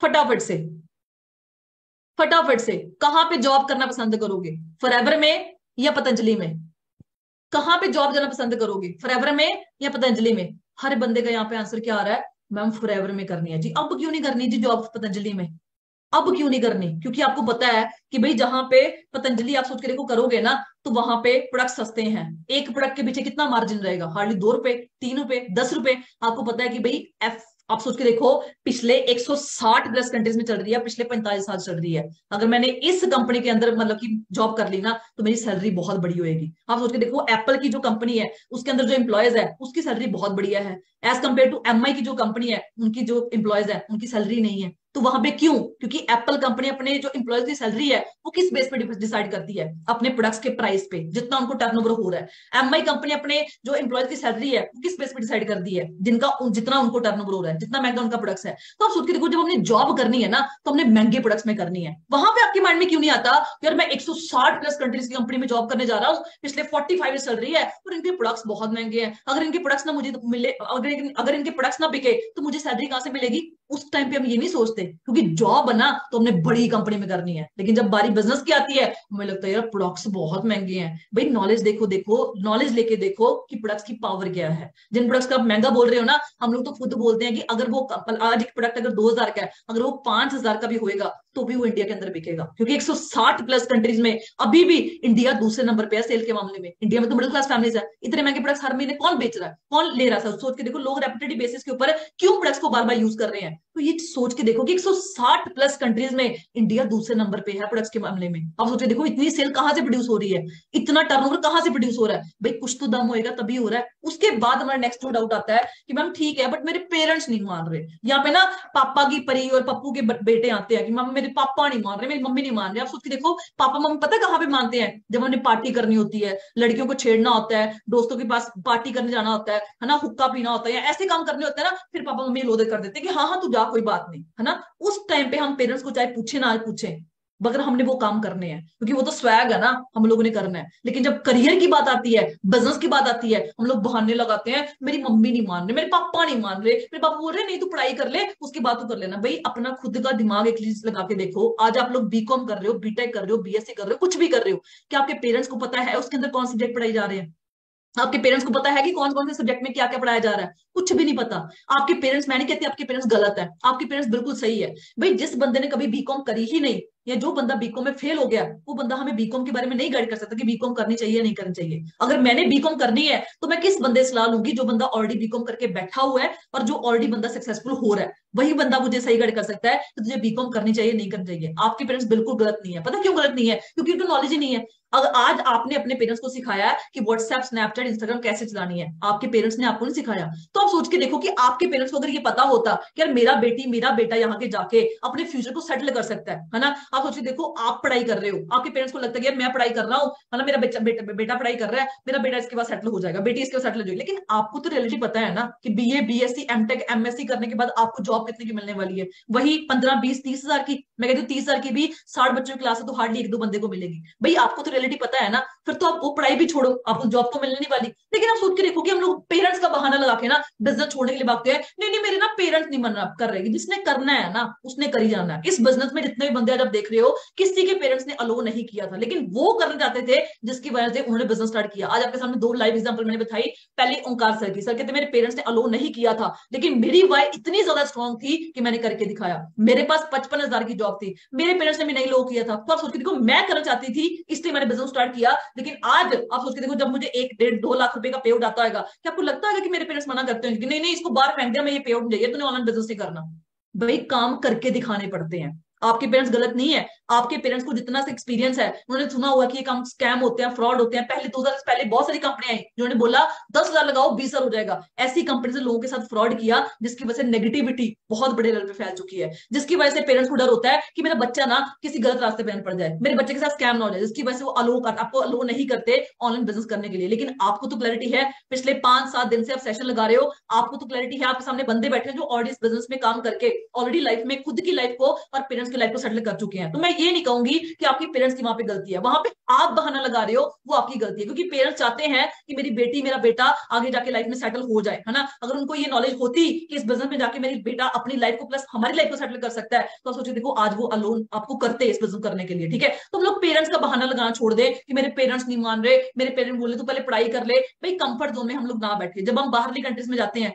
फटाफट से, फटाफट से, कहां पे जॉब करना पसंद करोगे, फॉरएवर में या पतंजलि में। कहां पे जॉब जाना पसंद करोगे, फॉरएवर में या पतंजलि में। हर बंदे का यहाँ पे आंसर क्या आ रहा है, मैम फॉरएवर में करनी है जी। अब क्यों नहीं करनी जी जॉब पतंजलि में। अब क्यों नहीं करनी, क्योंकि आपको पता है कि भाई जहां पे पतंजलि आप सोच के देखो करोगे ना, तो वहां पे प्रोडक्ट सस्ते हैं। एक प्रोडक्ट के पीछे कितना मार्जिन रहेगा, हार्डली 2 रुपए, 3 रुपए, 10 रुपए। आपको पता है कि भाई एफ आप सोच के देखो, पिछले 160 प्लस कंट्रीज में चल रही है, पिछले 45 साल चल रही है। अगर मैंने इस कंपनी के अंदर मतलब कि जॉब कर ली ना, तो मेरी सैलरी बहुत बड़ी होगी। आप सोच के देखो, एप्पल की जो कंपनी है उसके अंदर जो एम्प्लॉयज है उसकी सैलरी बहुत बढ़िया है, एज कम्पेयर टू एमआई की जो कंपनी है उनकी जो एम्प्लॉयज है उनकी सैलरी नहीं है। तो वहां पे क्यों, क्योंकि एप्पल कंपनी अपने जो एम्प्लॉयज की सैलरी है वो किस बेस पे डिसाइड करती है, अपने प्रोडक्ट्स के प्राइस पे, जितना उनको टर्नओवर हो रहा है। एमआई कंपनी अपने जो एम्प्लॉयज की सैलरी है वो किस बेस पे डिसाइड करती है, जिनका जितना उनको टर्नओवर हो रहा है, जितना महंगा उनका प्रोडक्ट्स है। तो आप सोच के देखो, जब हमने जॉब करनी है ना, तो हमने महंगे प्रोडक्ट्स में करनी है। वहां पे आपके माइंड में क्यों नहीं आता, यार मैं 160 प्लस कंट्रीज की कंपनी में जॉब करने जा रहा हूँ, पिछले 45 ईयर चल रही है और इनके प्रोडक्ट्स बहुत महंगे हैं, अगर इनके प्रोडक्ट्स ना मुझे मिले, अगर इनके प्रोडक्ट्स ना बिके तो मुझे सैलरी कहां से मिलेगी। उस टाइम पे हम ये नहीं सोचते, क्योंकि जॉब है ना तो हमने बड़ी कंपनी में करनी है। लेकिन जब बारी बिजनेस की आती है, हमें लगता है यार प्रोडक्ट्स बहुत महंगे हैं। भाई नॉलेज देखो, नॉलेज लेके देखो कि प्रोडक्ट्स की पावर क्या है। जिन प्रोडक्ट्स का आप महंगा बोल रहे हो ना, हम लोग तो खुद बोलते हैं कि अगर वो आज एक प्रोडक्ट अगर 2000 का है, अगर वो 5000 का भी होएगा तो भी वो इंडिया के अंदर बिकेगा, क्योंकि 160 प्लस कंट्रीज में अभी भी इंडिया दूसरे नंबर पे है सेल के मामले में। इंडिया में तो मिडिल क्लास फैमिलीज है, इतने महंगे प्रोडक्ट्स हर महीने कौन बेच रहा है, कौन ले रहा है। सोच के देखो, लोग रेपिटेटिव बेसिस के ऊपर क्यों प्रोडक्ट्स को बार बार यूज कर रहे हैं। तो ये सोच के देखो कि 160 प्लस कंट्रीज में इंडिया दूसरे नंबर पे है प्रोडक्ट्स के मामले में। आप सोच के देखो इतनी सेल कहां से प्रोड्यूस हो रही है, इतना टर्नओवर कहां से प्रोड्यूस हो रहा है। भाई कुछ तो दम होएगा तभी हो रहा है। उसके बाद हमारा नेक्स्ट जो डाउट आता है कि मैम ठीक है बट मेरे पेरेंट्स नहीं मान रहे। यहाँ पे ना पापा की परी और पप्पू के बेटे आते हैं कि मम्मी मेरे पापा नहीं मान रहे, मेरी मम्मी नहीं मान रही। आप सोच के देखो, पापा मम्मी पता है कहाँ पे मानते हैं, जब उन्हें पार्टी करनी होती है, लड़कियों को छेड़ना होता है, दोस्तों के पास पार्टी करने जाना होता है ना, हुक्का पीना होता है या ऐसे काम करने होते हैं ना, फिर पापा मम्मी लोदे कर देते हैं कि हाँ हाँ तू जा कोई बात नहीं, है ना। उस टाइम पे हम पेरेंट्स को चाहे पूछे ना पूछे, मगर हमने वो काम करने हैं, क्योंकि वो तो स्वैग है ना, हम लोगों ने करना है। लेकिन जब करियर की बात आती है, बिजनेस की बात आती है, हम लोग बहाने लगाते हैं, मेरी मम्मी नहीं मान रही, मेरे पापा नहीं मान रहे, मेरे पापा बोल रहे नहीं तू पढ़ाई कर ले उसके बाद तू कर लेना। भाई अपना खुद का दिमाग एक चीज लगा के देखो, आज आप लोग बीकॉम कर रहे हो, बीटेक कर रहे हो, बीएससी कर रहे हो, कुछ भी कर रहे हो, क्या आपके पेरेंट्स को पता है उसके अंदर कौन सब्जेक्ट पढ़ाई जा रहे हैं। आपके पेरेंट्स को पता है कि कौन कौन से सब्जेक्ट में क्या क्या पढ़ाया जा रहा है, कुछ भी नहीं पता। आपके पेरेंट्स, मैं नहीं कहती आपके पेरेंट्स गलत है, आपके पेरेंट्स बिल्कुल सही है। भाई जिस बंदे ने कभी बीकॉम करी ही नहीं, या जो बंदा बीकॉम में फेल हो गया, वो बंदा हमें बीकॉम के बारे में नहीं गाइड कर सकता कि बीकॉम करनी चाहिए या नहीं करनी चाहिए। अगर मैंने बीकॉम करनी है तो मैं किस बंदे से सलाह लूंगी, जो बंदा ऑलरेडी बीकॉम करके बैठा हुआ है और जो ऑलरेडी बंदा सक्सेसफुल हो रहा है, वही बंदा मुझे सही गाइड कर सकता है कि तुझे बीकॉम करनी चाहिए नहीं करनी चाहिए। आपके पेरेंट्स बिल्कुल गलत नहीं है। पता क्यों गलत नहीं है, क्योंकि उनको नॉलेज ही नहीं है। अगर आज आपने अपने पेरेंट्स को सिखाया कि व्हाट्सएप, स्नैपचैट, इंस्टाग्राम कैसे चलानी है, आपके पेरेंट्स ने आपको नहीं सिखाया, तो आप सोच के देखो कि आपके पेरेंट्स को अगर ये पता होता कि यार मेरा बेटी मेरा बेटा यहाँ के जाके अपने फ्यूचर को सेटल कर सकता है ना। आप सोच के देखो, आप पढ़ाई कर रहे हो, आपके पेरेंट्स को लगता है कि यार मैं पढ़ाई कर रहा हूँ, मतलब मेरा बेटा पढ़ाई कर रहा है, मेरा बेटा इसके बाद सेटल हो जाएगा, बेटी इसके बाद सेटल हो जाएगी। लेकिन आपको तो रियलिटी पता है ना कि बीए, बीएससी, एमटेक, एमएससी करने के बाद आपको जॉब कितने की मिलने वाली है? वही 15, 20, 30 हजार की। मैं कहती हूँ 30 हजार की भी 60 बच्चों की क्लास है तो हार्डली एक दो बंदे को मिलेगी। भाई आपको तो रियलिटी पता है ना, फिर तो आप वो पढ़ाई भी छोड़ो, आपको जॉब तो मिलने नहीं वाली। लेकिन आप सोच के देखो कि हम लोग पेरेंट्स का बहाना लगा के ना बिजनेस छोड़ने के लिए भागते हैं, नहीं नहीं मेरे ना पेरेंट्स नहीं मना कर रहे, जिसने करना है ना उसने कर ही जाना है। इस बिजनेस में जितने भी बंदे आज आप देख रहे हो, किसी के पेरेंट्स ने अलो नहीं किया था, लेकिन वो करना चाहते थे जिसकी वजह से उन्होंने बिजनेस स्टार्ट किया। आज आपके सामने दो लाइव एग्जांपल मैंने बताई। पहले ओंकार सर की, सर कहते मेरे पेरेंट्स ने अलो नहीं किया था, लेकिन मेरी वाई इतनी ज्यादा स्ट्रांग थी कि मैंने करके दिखाया। मेरे पास 55 हजार की जॉब थी, मेरे पेरेंट्स ने भी नहीं लो किया था, तो आप सोच के देखो मैं करना चाहती थी इसलिए मैंने बिजनेस स्टार्ट किया। लेकिन आज आप सोच के देखो, जब मुझे 1, 1.5, 2 लाख रुपए का पे आउट आता है, क्या आपको लगता है कि मेरे पेरेंट्स मना करते हैं कि नहीं नहीं इसको बाहर फेंक दिया, मैं ये पे आउट चाहिए, तूने ऑनलाइन बिजनेस नहीं करना? भाई काम करके दिखाने पड़ते हैं। आपके पेरेंट्स गलत नहीं है, आपके पेरेंट्स को जितना से एक्सपीरियंस है, उन्होंने सुना हुआ कि ये काम स्कैम होते हैं, फ्रॉड होते हैं। पहले 2000 से पहले बहुत सारी कंपनियां आई जिन्होंने बोला 10 हजार लगाओ 20 हजार हो जाएगा। ऐसी कंपनी से लोगों के साथ फ्रॉड किया जिसकी वजह से नेगेटिविटी बहुत बड़े लेवल पे फैल चुकी है, जिसकी वजह से पेरेंट्स को डर होता है कि मेरा बच्चा ना किसी गलत रास्ते पे पड़ जाए, मेरे बच्चे के साथ स्कैम ना हो जाए, जिसकी वजह से वो आपको अलो नहीं करते ऑनलाइन बिजनेस करने के लिए। लेकिन आपको तो क्लैरिटी है, पिछले 5-7 दिन से आप सेशन लगा रहे हो, आपको तो क्लैरिटी है, आपके सामने बंदे बैठे हैं जो ऑलरेडी इस बिजनेस में काम करके ऑलरेडी लाइफ में खुद की लाइफ को और पेरेंट्स की लाइफ को सेटल कर चुके हैं। तो मैं ये नहीं कहूंगी कि आपकी पेरेंट्स की वहां पे गलती है, वहां पे आप बहाना लगा रहे हो, वो आपकी गलती है। क्योंकि पेरेंट्स चाहते हैं कि मेरी बेटी मेरा बेटा आगे जाके लाइफ में सेटल हो जाए, है ना। अगर उनको ये नॉलेज होती कि इस बिजनेस में जाके मेरी बेटा अपनी लाइफ को प्लस हमारी लाइफ को सेटल कर सकता है, तो सोचिए देखो आज वो अलोन आपको करते इस बिजनेस करने के लिए। ठीक है, तो हम लोग पेरेंट्स का बहाना लगाना छोड़ दे कि मेरे पेरेंट्स नहीं मान रहे, मेरे पेरेंट्स बोले तो पहले पढ़ाई कर ले। भाई कंफर्ट जोन में हम लोग ना बैठे। जब हम बाहरली कंट्रीज में जाते हैं,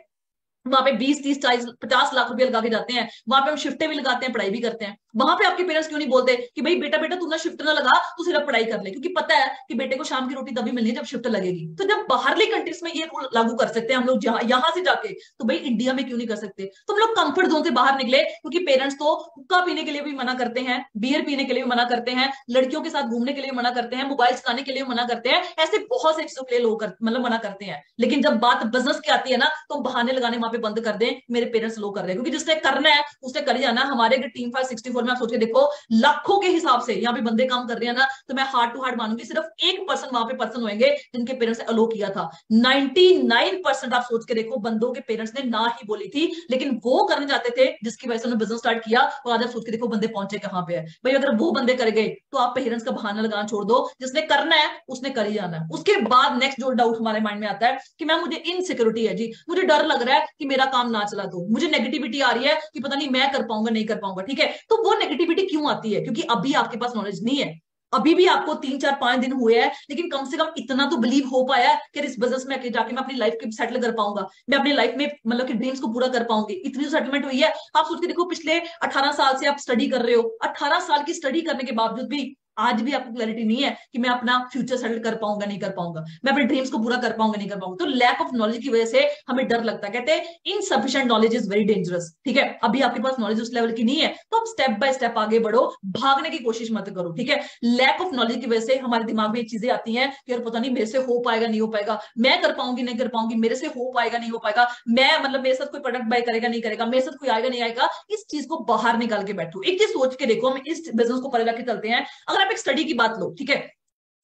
वहां पे 20, 30, 40, 50 लाख रुपया लगा के जाते हैं, वहां पे हम शिफ्टें भी लगाते हैं, पढ़ाई भी करते हैं। वहां पे आपके पेरेंट्स क्यों नहीं बोलते कि भाई बेटा बेटा तू ना शिफ्ट ना लगा, तू सिर्फ पढ़ाई कर ले, क्योंकि पता है कि बेटे को शाम की रोटी तभी मिलनी है जब शिफ्ट लगेगी। तो जब बाहरली कंट्रीज में ये रूल लागू कर सकते हैं हम लोग यहाँ से जाके, तो भाई इंडिया में क्यों नहीं कर सकते? तो हम लोग कंफर्ट जोन से बाहर निकले, क्योंकि पेरेंट्स तो हुक्का पीने के लिए भी मना करते हैं, बियर पीने के लिए भी मना करते हैं, लड़कियों के साथ घूमने के लिए मना करते हैं, मोबाइल चलाने के लिए मना करते हैं, ऐसे बहुत से चीजों के लिए लोग मतलब मना करते हैं। लेकिन जब बात बिजनेस की आती है ना, तो बहाने लगाने वहां पे बंद कर दें, मेरे पेरेंट्स लो कर रहे हैं, क्योंकि जिसने करना है उसने कर ही जाना। हमारे अगर टीम 564 में आप सोच के देखो, लाखों के हिसाब से यहाँ पे बंदे काम कर रहे हैं ना, तो मैं हार्ट टू हार्ट मानूंगी सिर्फ 1% वहां पे पर्सन होंगे जिनके पेरेंट्स ने अलो किया था। 99% आप सोच के देखो बंदों के पेरेंट्स ने ना ही बोली थी, लेकिन वो करने चाहते थे जिसकी वजह से उन्होंने बिजनेस स्टार्ट किया। और आज आप सोच के देखो बंदे पहुंचे कहां पे है। भाई अगर वो बंदे कर गए तो आप पेरेंट्स का बहाना लगाना छोड़ दो, जिसने करना है उसने कर ही जाना है। उसके बाद नेक्स्ट जो डाउट हमारे माइंड में आता है कि मैम मुझे इनसिक्योरिटी है जी, मुझे डर लग रहा है कि मेरा काम ना चला, तो मुझे नेगेटिविटी आ रही है कि पता नहीं मैं कर पाऊंगा नहीं कर पाऊंगा। ठीक है, तो वो नेगेटिविटी क्यों आती है? क्योंकि अभी आपके पास नॉलेज नहीं है, अभी भी आपको 3, 4, 5 दिन हुए हैं, लेकिन कम से कम इतना तो बिलीव हो पाया है कि इस बिजनेस में जाके मैं अपनी लाइफ को सेटल कर पाऊंगा, मैं अपनी लाइफ में मतलब कि ड्रीम्स को पूरा कर पाऊंगी। इतनी तो सेटलमेंट हुई है। आप सोच के देखो, पिछले 18 साल से आप स्टडी कर रहे हो, 18 साल की स्टडी करने के बावजूद भी आज भी आपको क्लैरिटी नहीं है कि मैं अपना फ्यूचर सेटल कर पाऊंगा नहीं कर पाऊंगा, मैं अपने ड्रीम्स को पूरा कर पाऊंगा नहीं कर पाऊंगा। तो लैक ऑफ नॉलेज की वजह से हमें डर लगता है। कहते हैं insufficient knowledge is very dangerous. ठीक है, अभी आपके पास नॉलेज उस लेवल की नहीं है, तो आप स्टेप बाय स्टेप आगे बढ़ो, भागने की कोशिश मत करो। ठीक है, लैक ऑफ नॉलेज की वजह से हमारे दिमाग में ये चीजें आती हैं कि यार पता नहीं मेरे से हो पाएगा नहीं हो पाएगा, मैं कर पाऊंगी नहीं कर पाऊंगी, मेरे से हो पाएगा नहीं हो पाएगा, मैं मतलब मेरे साथ कोई प्रोडक्ट बाय करेगा नहीं करेगा, मेरे साथ कोई आएगा नहीं आएगा। इस चीज को बाहर निकाल के बैठो। एक चीज सोच के देखो, हम इस बिजनेस को परे रख के चलते हैं। अगर आप एक स्टडी की बात लो, ठीक है,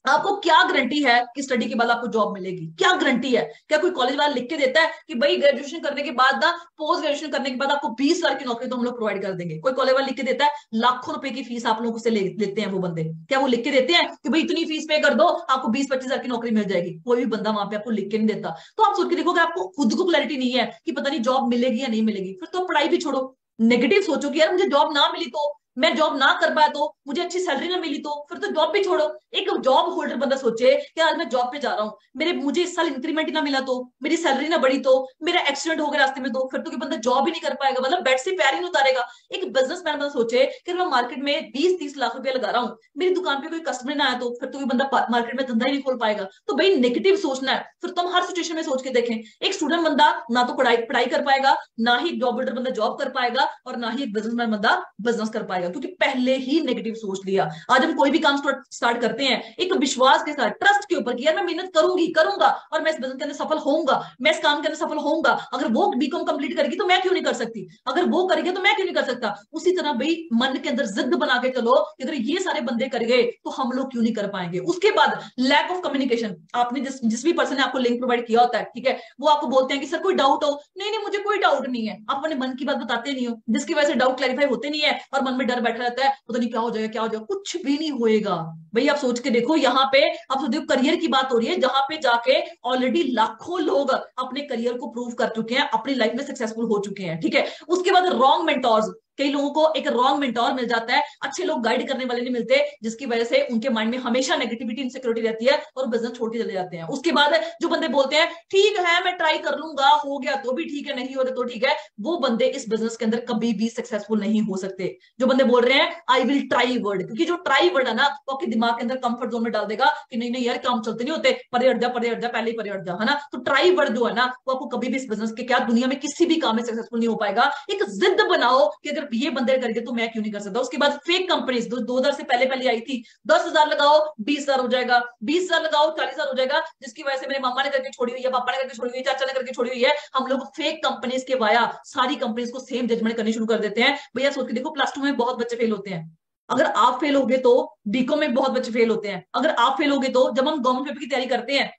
आपको क्या गारंटी है कि स्टडी के बाद आपको जॉब मिलेगी? क्या गारंटी है? क्या कोई कॉलेज वाला लिख के देता है कि भाई ग्रेजुएशन करने के बाद ना, पोस्ट ग्रेजुएशन करने के बाद आपको 20 हजार की नौकरी तो हम लोग प्रोवाइड कर देंगे? कोई कॉलेज वाला लिख के देता है? लाखों रुपए की फीस आप लोगों से लेते हैं वो बंदे, क्या वो लिख के देते हैं कि भाई इतनी फीस पे कर दो आपको 20-25 हजार की नौकरी मिल जाएगी? कोई भी बंदा वहां पे आपको लिख के नहीं देता। तो आप सोच के देखो कि आपको खुद को क्लैरिटी नहीं है कि पता नहीं जॉब मिलेगी या नहीं मिलेगी, फिर तो पढ़ाई भी छोड़ो। नेगेटिव सोचो कि यार मुझे जॉब ना मिली तो, मैं जॉब ना कर पाया तो, मुझे अच्छी सैलरी ना मिली तो, फिर तो जॉब भी छोड़ो। एक जॉब होल्डर बंदा सोचे कि आज मैं जॉब पे जा रहा हूँ, मुझे इस साल इंक्रीमेंट ही ना मिला तो, मेरी सैलरी ना बढ़ी तो, मेरा एक्सीडेंट हो गया रास्ते में तो, फिर तो बंदा जॉब ही नहीं कर पाएगा, मतलब बेड से पैर ही नहीं उतारेगा। एक बिजनेसमैन बंदा सोचे कि मैं मार्केट में 20-30 लाख रुपया लगा रहा हूँ, मेरी दुकान पे कोई कस्टमर ना आया तो, फिर तो बंदा मार्केट में धंधा ही नहीं खोल पाएगा। तो भाई नेगेटिव सोचना है, फिर तो हम हर सिचुएशन में सोच के देखें। एक स्टूडेंट बंदा ना तो पढ़ाई पढ़ाई कर पाएगा, ना ही जॉब होल्डर बंदा जॉब कर पाएगा, और ना ही एक बिजनेसमैन बंदा बिजनेस कर पाएगा। क्योंकि पहले ही नेगेटिव सोच लिया। आज हम कोई भी काम स्टार्ट करते हैं एक विश्वास के साथ, ट्रस्ट के ऊपर कि यार मैं मेहनत करूंगी, करूंगा और मैं इस बिजनेस के अंदर सफल होऊंगा, मैं इस काम के अंदर सफल होऊंगा। अगर वो बीकॉम कंप्लीट करेगी तो मैं क्यों नहीं कर सकती, अगर वो करेगी तो मैं क्यों नहीं कर सकता। उसी तरह भाई मन के अंदर जिद बना के चलो कि अगर ये सारे बंदे कर गए तो हम लोग क्यों नहीं कर पाएंगे। उसके बाद लैक ऑफ कम्युनिकेशन, आपने जिस भी पर्सन ने आपको लिंक प्रोवाइड किया होता है, ठीक है, वो आपको बोलते हैं कि सर कोई डाउट हो, नहीं नहीं मुझे कोई डाउट नहीं है, आप अपने मन की बात बताते नहीं हो, जिसकी वजह से डाउट क्लैरिफाई होते नहीं है और मन में डर बैठा रहता है, पता नहीं क्या हो जाएगा क्या हो जाएगा। कुछ भी नहीं होएगा भाई। आप सोच के देखो, यहाँ पे आप सोचो करियर की बात हो रही है, जहां पे जाके ऑलरेडी लाखों लोग अपने करियर को प्रूव कर चुके हैं, अपनी लाइफ में सक्सेसफुल हो चुके हैं, ठीक है। उसके बाद रॉन्ग मेंटोर्स, कई लोगों को एक रॉन्ग मेंटोर मिल जाता है, अच्छे लोग गाइड करने वाले नहीं मिलते, जिसकी वजह से उनके माइंड में हमेशा नेगेटिविटी इनसिक्योरिटी रहती है और बिजनेस छोड़ के चले जाते हैं। उसके बाद जो बंदे बोलते हैं ठीक है मैं ट्राई कर लूंगा, हो गया तो भी ठीक है, नहीं हो तो ठीक है, वो बंदे इस बिजनेस के अंदर कभी भी सक्सेसफुल नहीं हो सकते। जो बंदे बोल रहे हैं आई विल ट्राई वर्ड, क्योंकि जो ट्राई वर्ड है ना वो आपके दिमाग के अंदर कंफर्ट जोन में डाल देगा कि नहीं नहीं यार काम चलते नहीं होते, परे हट जा परे हट जा, पहले ही परे हट जा, है ना। तो ट्राई वर्ड जो है ना वो आपको कभी भी इस बिजनेस के क्या दुनिया में किसी भी काम में सक्सेसफुल नहीं हो पाएगा। एक जिद बनाओ कि अगर ये बंदे करके तो मैं क्यों नहीं कर सकता। उसके बाद फेक कंपनीज 2000 से पहले पहले आई थी, 10,000 लगाओ 20,000 हो जाएगा, 20,000 लगाओ 40,000 हो जाएगा, जिसकी वजह से मेरे मामा ने करके छोड़ी हुई है, पापा ने करके छोड़ी हुई है, चाचा ने करके छोड़ी हुई है। हम लोग फेक कंपनीज के वाया सारी कंपनीज को सेम जजमेंट करनी शुरू कर देते हैं। भैया सोच के देखो, +2 में बहुत बच्चे फेल होते हैं, अगर आप फेल होगे तो बीकॉम में बहुत बच्चे फेल होते हैं, अगर आप फेल होगे तो जब हम गवर्नमेंट पेपर की तैयारी करते हैं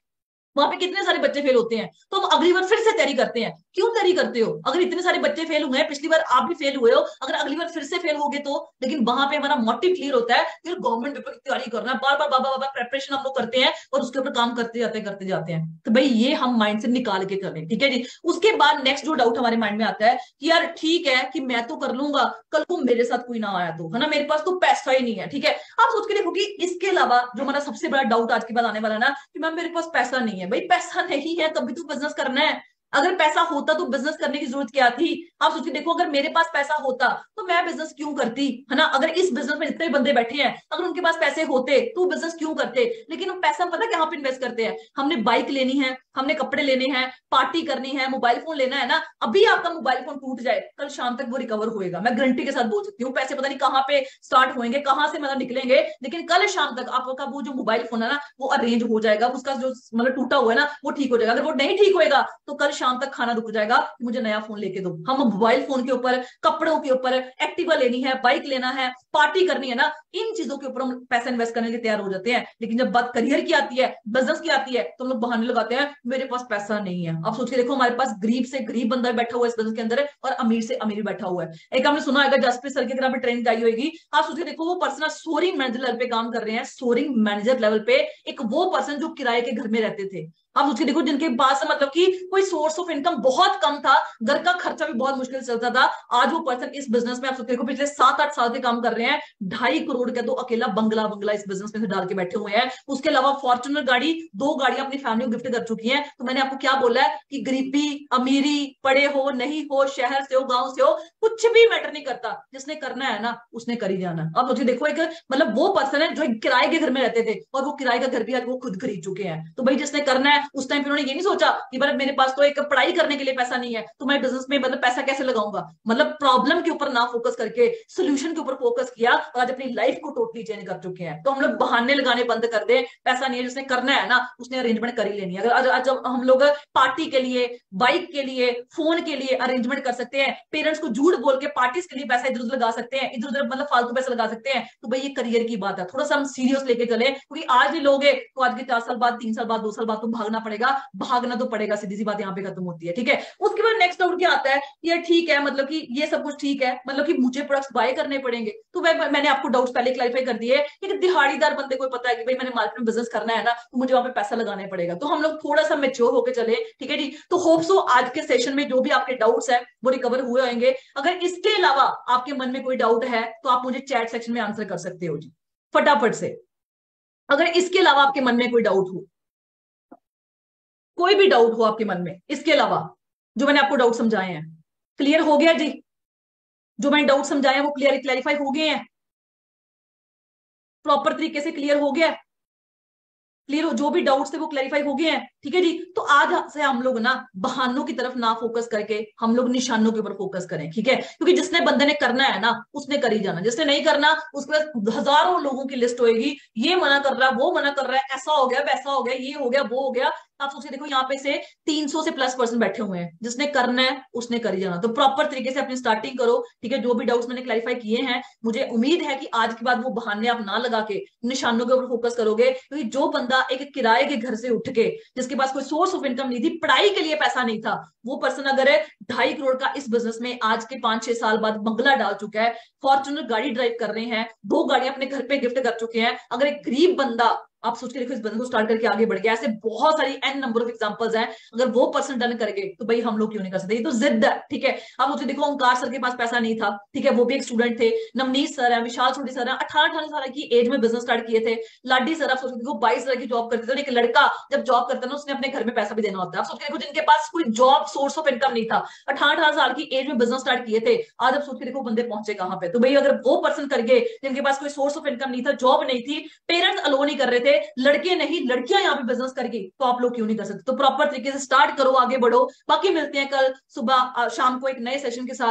वहां पे कितने सारे बच्चे फेल होते हैं, तो हम अगली बार फिर से तैयारी करते हैं। क्यों तैयारी करते हो, अगर इतने सारे बच्चे फेल हुए हैं, पिछली बार आप भी फेल हुए हो, अगर अगली बार फिर से फेल होगे तो। लेकिन वहां पे हमारा मोटिव क्लियर होता है कि गवर्नमेंट पेपर की तैयारी करना है, बार बार बाबा बाबा प्रेपरेशन हम लोग करते हैं और उसके ऊपर काम करते जाते हैं। तो भाई ये हम माइंड से निकाल के करें, ठीक है जी। उसके बाद नेक्स्ट जो डाउट हमारे माइंड में आता है कि यार ठीक है कि मैं तो कर लूंगा, कल को मेरे साथ कोई ना आया तो, है ना, मेरे पास तो पैसा ही नहीं है, ठीक है। आप सोच के देखो कि इसके अलावा जो हमारा सबसे बड़ा डाउट आज के बाद आने वाला है ना कि मैम मेरे पास पैसा नहीं है। भाई पैसा नहीं है तभी तो बिजनेस करना है, अगर पैसा होता तो बिजनेस करने की जरूरत क्या थी। आप सोचिए देखो, अगर मेरे पास पैसा होता तो मैं बिजनेस क्यों करती, है ना। अगर इस बिजनेस में जितने बंदे बैठे हैं अगर उनके पास पैसे होते तो बिजनेस क्यों करते। लेकिन हम पैसा पता कहाँ पे इन्वेस्ट करते हैं, हमने बाइक लेनी है, हमने कपड़े लेने हैं, पार्टी करनी है, मोबाइल फोन लेना है ना। अभी आपका मोबाइल फोन टूट जाए कल शाम तक वो रिकवर होएगा, मैं गारंटी के साथ बोल सकती हूँ। पैसे पता नहीं कहाँ पे स्टार्ट होंगे, कहाँ से मतलब निकलेंगे, लेकिन कल शाम तक आपका वो जो मोबाइल फोन है ना वो अरेंज हो जाएगा, उसका जो मतलब टूटा हुआ है ना वो ठीक हो जाएगा। अगर वो नहीं ठीक होएगा तो कल शाम तक खाना रुक जाएगा कि मुझे नया फोन लेके दो। हम मोबाइल फोन के ऊपर, कपड़ों के ऊपर, एक्टिवा लेनी है, बाइक लेना है, पार्टी करनी है ना, इन चीजों के ऊपर हम पैसा इन्वेस्ट करने के लिए तैयार हो जाते हैं। लेकिन जब बात करियर की आती है, बिजनेस की आती है, तो हम लोग बहाने लगाते हैं मेरे पास पैसा नहीं है। अब सोच के देखो, हमारे पास गरीब से गरीब बंदा बैठा हुआ है इस बिजनेस के अंदर और अमीर से अमीर बैठा हुआ है। एक हमने सुना होगा जसप्रीत सर की तरह ट्रेनिंग आई होगी। आप सोच के देखो, वो पर्सन सोरिंग मैनेजर लेवल पे काम कर रहे हैं, सोरिंग मैनेजर लेवल पे। एक वो पर्सन जो किराए के घर में रहते थे, आप उसके देखो जिनके पास मतलब कि कोई सोर्स ऑफ इनकम बहुत कम था, घर का खर्चा भी बहुत मुश्किल चलता था, आज वो पर्सन इस बिजनेस में, आप सबके देखो पिछले 7-8 साल से काम कर रहे हैं, 2.5 करोड़ का तो अकेला बंगला बंगला इस बिजनेस में से डाल के बैठे हुए हैं। उसके अलावा फॉर्च्यूनर गाड़ी 2 गाड़ियां अपनी फैमिली को गिफ्ट कर चुकी हैं। तो मैंने आपको क्या बोला है कि गरीबी अमीरी, पढ़े हो नहीं हो, शहर से हो गांव से हो, कुछ भी मैटर नहीं करता, जिसने करना है ना उसने कर ही जाना। अब सोचिए देखो, एक मतलब वो पर्सन है जो किराए के घर में रहते थे और वो किराए का घर भी आज वो खुद खरीद चुके हैं। तो भाई जिसने करना है, उस टाइम पे उन्होंने ये नहीं सोचा कि भाई मेरे पास तो एक पढ़ाई करने के लिए पैसा नहीं है तो मैं बिजनेस में मतलब पैसा कैसे लगाऊंगा। मतलब प्रॉब्लम के ऊपर ना फोकस करके सोल्यूशन के ऊपर फोकस किया और आज अपनी लाइफ को टोटली चेंज कर चुके हैं। तो हम लोग बहाने लगाने बंद कर दे, पैसा नहीं है, जिसने करना है ना उसने अरेंजमेंट कर ही लेनी है। अगर आज जब हम लोग पार्टी के लिए, बाइक के लिए, फोन के लिए अरेंजमेंट कर सकते हैं, पेरेंट्स को झूठ बोल के पार्टीज के लिए पैसा इधर उधर लगा सकते हैं, इधर उधर मतलब फालतू पैसा लगा सकते हैं, तो भाई ये करियर की बात है, थोड़ा सा हम सीरियस लेके चले। क्योंकि आज ही लोग तो आज के 4 साल बाद, 3 साल बाद, 2 साल बाद तो भागना पड़ेगा, भागना तो पड़ेगा, सीधी सी बात यहाँ पे खत्म होती है, ठीक है। उसके बाद नेक्स्ट डाउट क्या आता है, ये ठीक है मतलब कि ये सब कुछ ठीक है, मतलब कि मुझे प्रोडक्ट्स बाय करने पड़ेंगे। तो मैंने आपको डाउट्स पहले क्लैरिफाई कर दिए कि दिहाड़ीदार बंदे को पता है कि भाई मैंने मार्केट में बिजनेस करना है ना तो मुझे वहां पे पैसा लगाना पड़ेगा। तो हम लोग थोड़ा सा मेच्योर होकर चले, ठीक है जी। तो होप सो आज के सेशन में जो भी आपके डाउट्स है वो रिकवर हुए होंगे। अगर इसके अलावा आपके मन में कोई डाउट है तो आप मुझे चैट सेक्शन में आंसर कर सकते हो जी, फटाफट से। अगर इसके अलावा आपके मन में कोई डाउट हो, कोई भी डाउट हो आपके मन में इसके अलावा जो मैंने आपको डाउट समझाए हैं, क्लियर हो गया जी? जो मैंने डाउट समझाए हैं वो क्लैरिफाई हो गए हैं, प्रॉपर तरीके से क्लियर हो गया? क्लियर हो, जो भी डाउट्स थे वो क्लैरिफाई हो गए हैं? ठीक है जी। तो आज से हम लोग ना बहानों की तरफ ना फोकस करके हम लोग निशानों के ऊपर फोकस करें, ठीक है, क्योंकि जिसने बंदे ने करना है ना उसने कर ही जाना, जिसने नहीं करना उसके पास हजारों लोगों की लिस्ट होएगी, ये मना कर रहा है, वो मना कर रहा है, ऐसा हो गया, वैसा हो गया, ये हो गया, वो हो गया। आप सोचिए, देखो यहाँ पे से 300 से प्लस पर्सन बैठे हुए हैं, जिसने करना है उसने कर ही जाना। तो प्रॉपर तरीके से अपनी स्टार्टिंग करो, ठीक है। जो भी डाउट्स मैंने क्लैरिफाई किए हैं, मुझे उम्मीद है कि आज के बाद वो बहाने आप ना लगा के निशानों के ऊपर फोकस करोगे, क्योंकि जो बंदा एक किराए के घर से उठ के, जिसके पास कोई सोर्स ऑफ इनकम नहीं थी, पढ़ाई के लिए पैसा नहीं था, वो पर्सन अगर 2.5 करोड़ का इस बिजनेस में आज के 5-6 साल बाद बंगला डाल चुका है, फॉर्चुनर गाड़ी ड्राइव कर रहे हैं, 2 गाड़ी अपने घर पे गिफ्ट कर चुके हैं, अगर एक गरीब बंदा, आप सोच के देखो, इस बिजनेस को स्टार्ट करके आगे बढ़ गया, ऐसे बहुत सारी एन नंबर ऑफ एग्जांपल्स हैं, अगर वो पर्सन डन करेंगे तो भाई हम लोग क्यों नहीं कर सकते। ये तो जिद है, ठीक है। आप मुझे देखो, ओंकार सर के पास पैसा नहीं था, ठीक है, वो भी एक स्टूडेंट थे। नवनीत सर है, विशाल सोडी सर है, 18-18 साल की एज में बिजनेस स्टार्ट किए थे। लाडी सर, आप सोच के देखो, 22 साल की जॉब करते थे। एक लड़का जब जॉब करता है ना, उसने अपने घर में पैसा भी देना होता है। आप सोच के देखो, जिनके पास कोई जॉब सोर्स ऑफ इनकम नहीं था, 18-18 साल की एज में बिजनेस स्टार्ट किए थे, आज आप सोच के देखो बंदे पहुंचे कहां पे। तो भाई अगर वो पर्सन कर गए जिनके पास कोई सोर्स ऑफ इनकम नहीं था, जॉब नहीं थी, पेरेंट्स अलोन ही कर रहे थे, लड़के नहीं लड़कियां यहाँ पे बिजनेस करके, तो आप लोग क्यों नहीं कर सकते। तो प्रॉपर तरीके से स्टार्ट करो, आगे बढ़ो। बाकी मिलते हैं कल सुबह शाम को एक नए सेशन के साथ।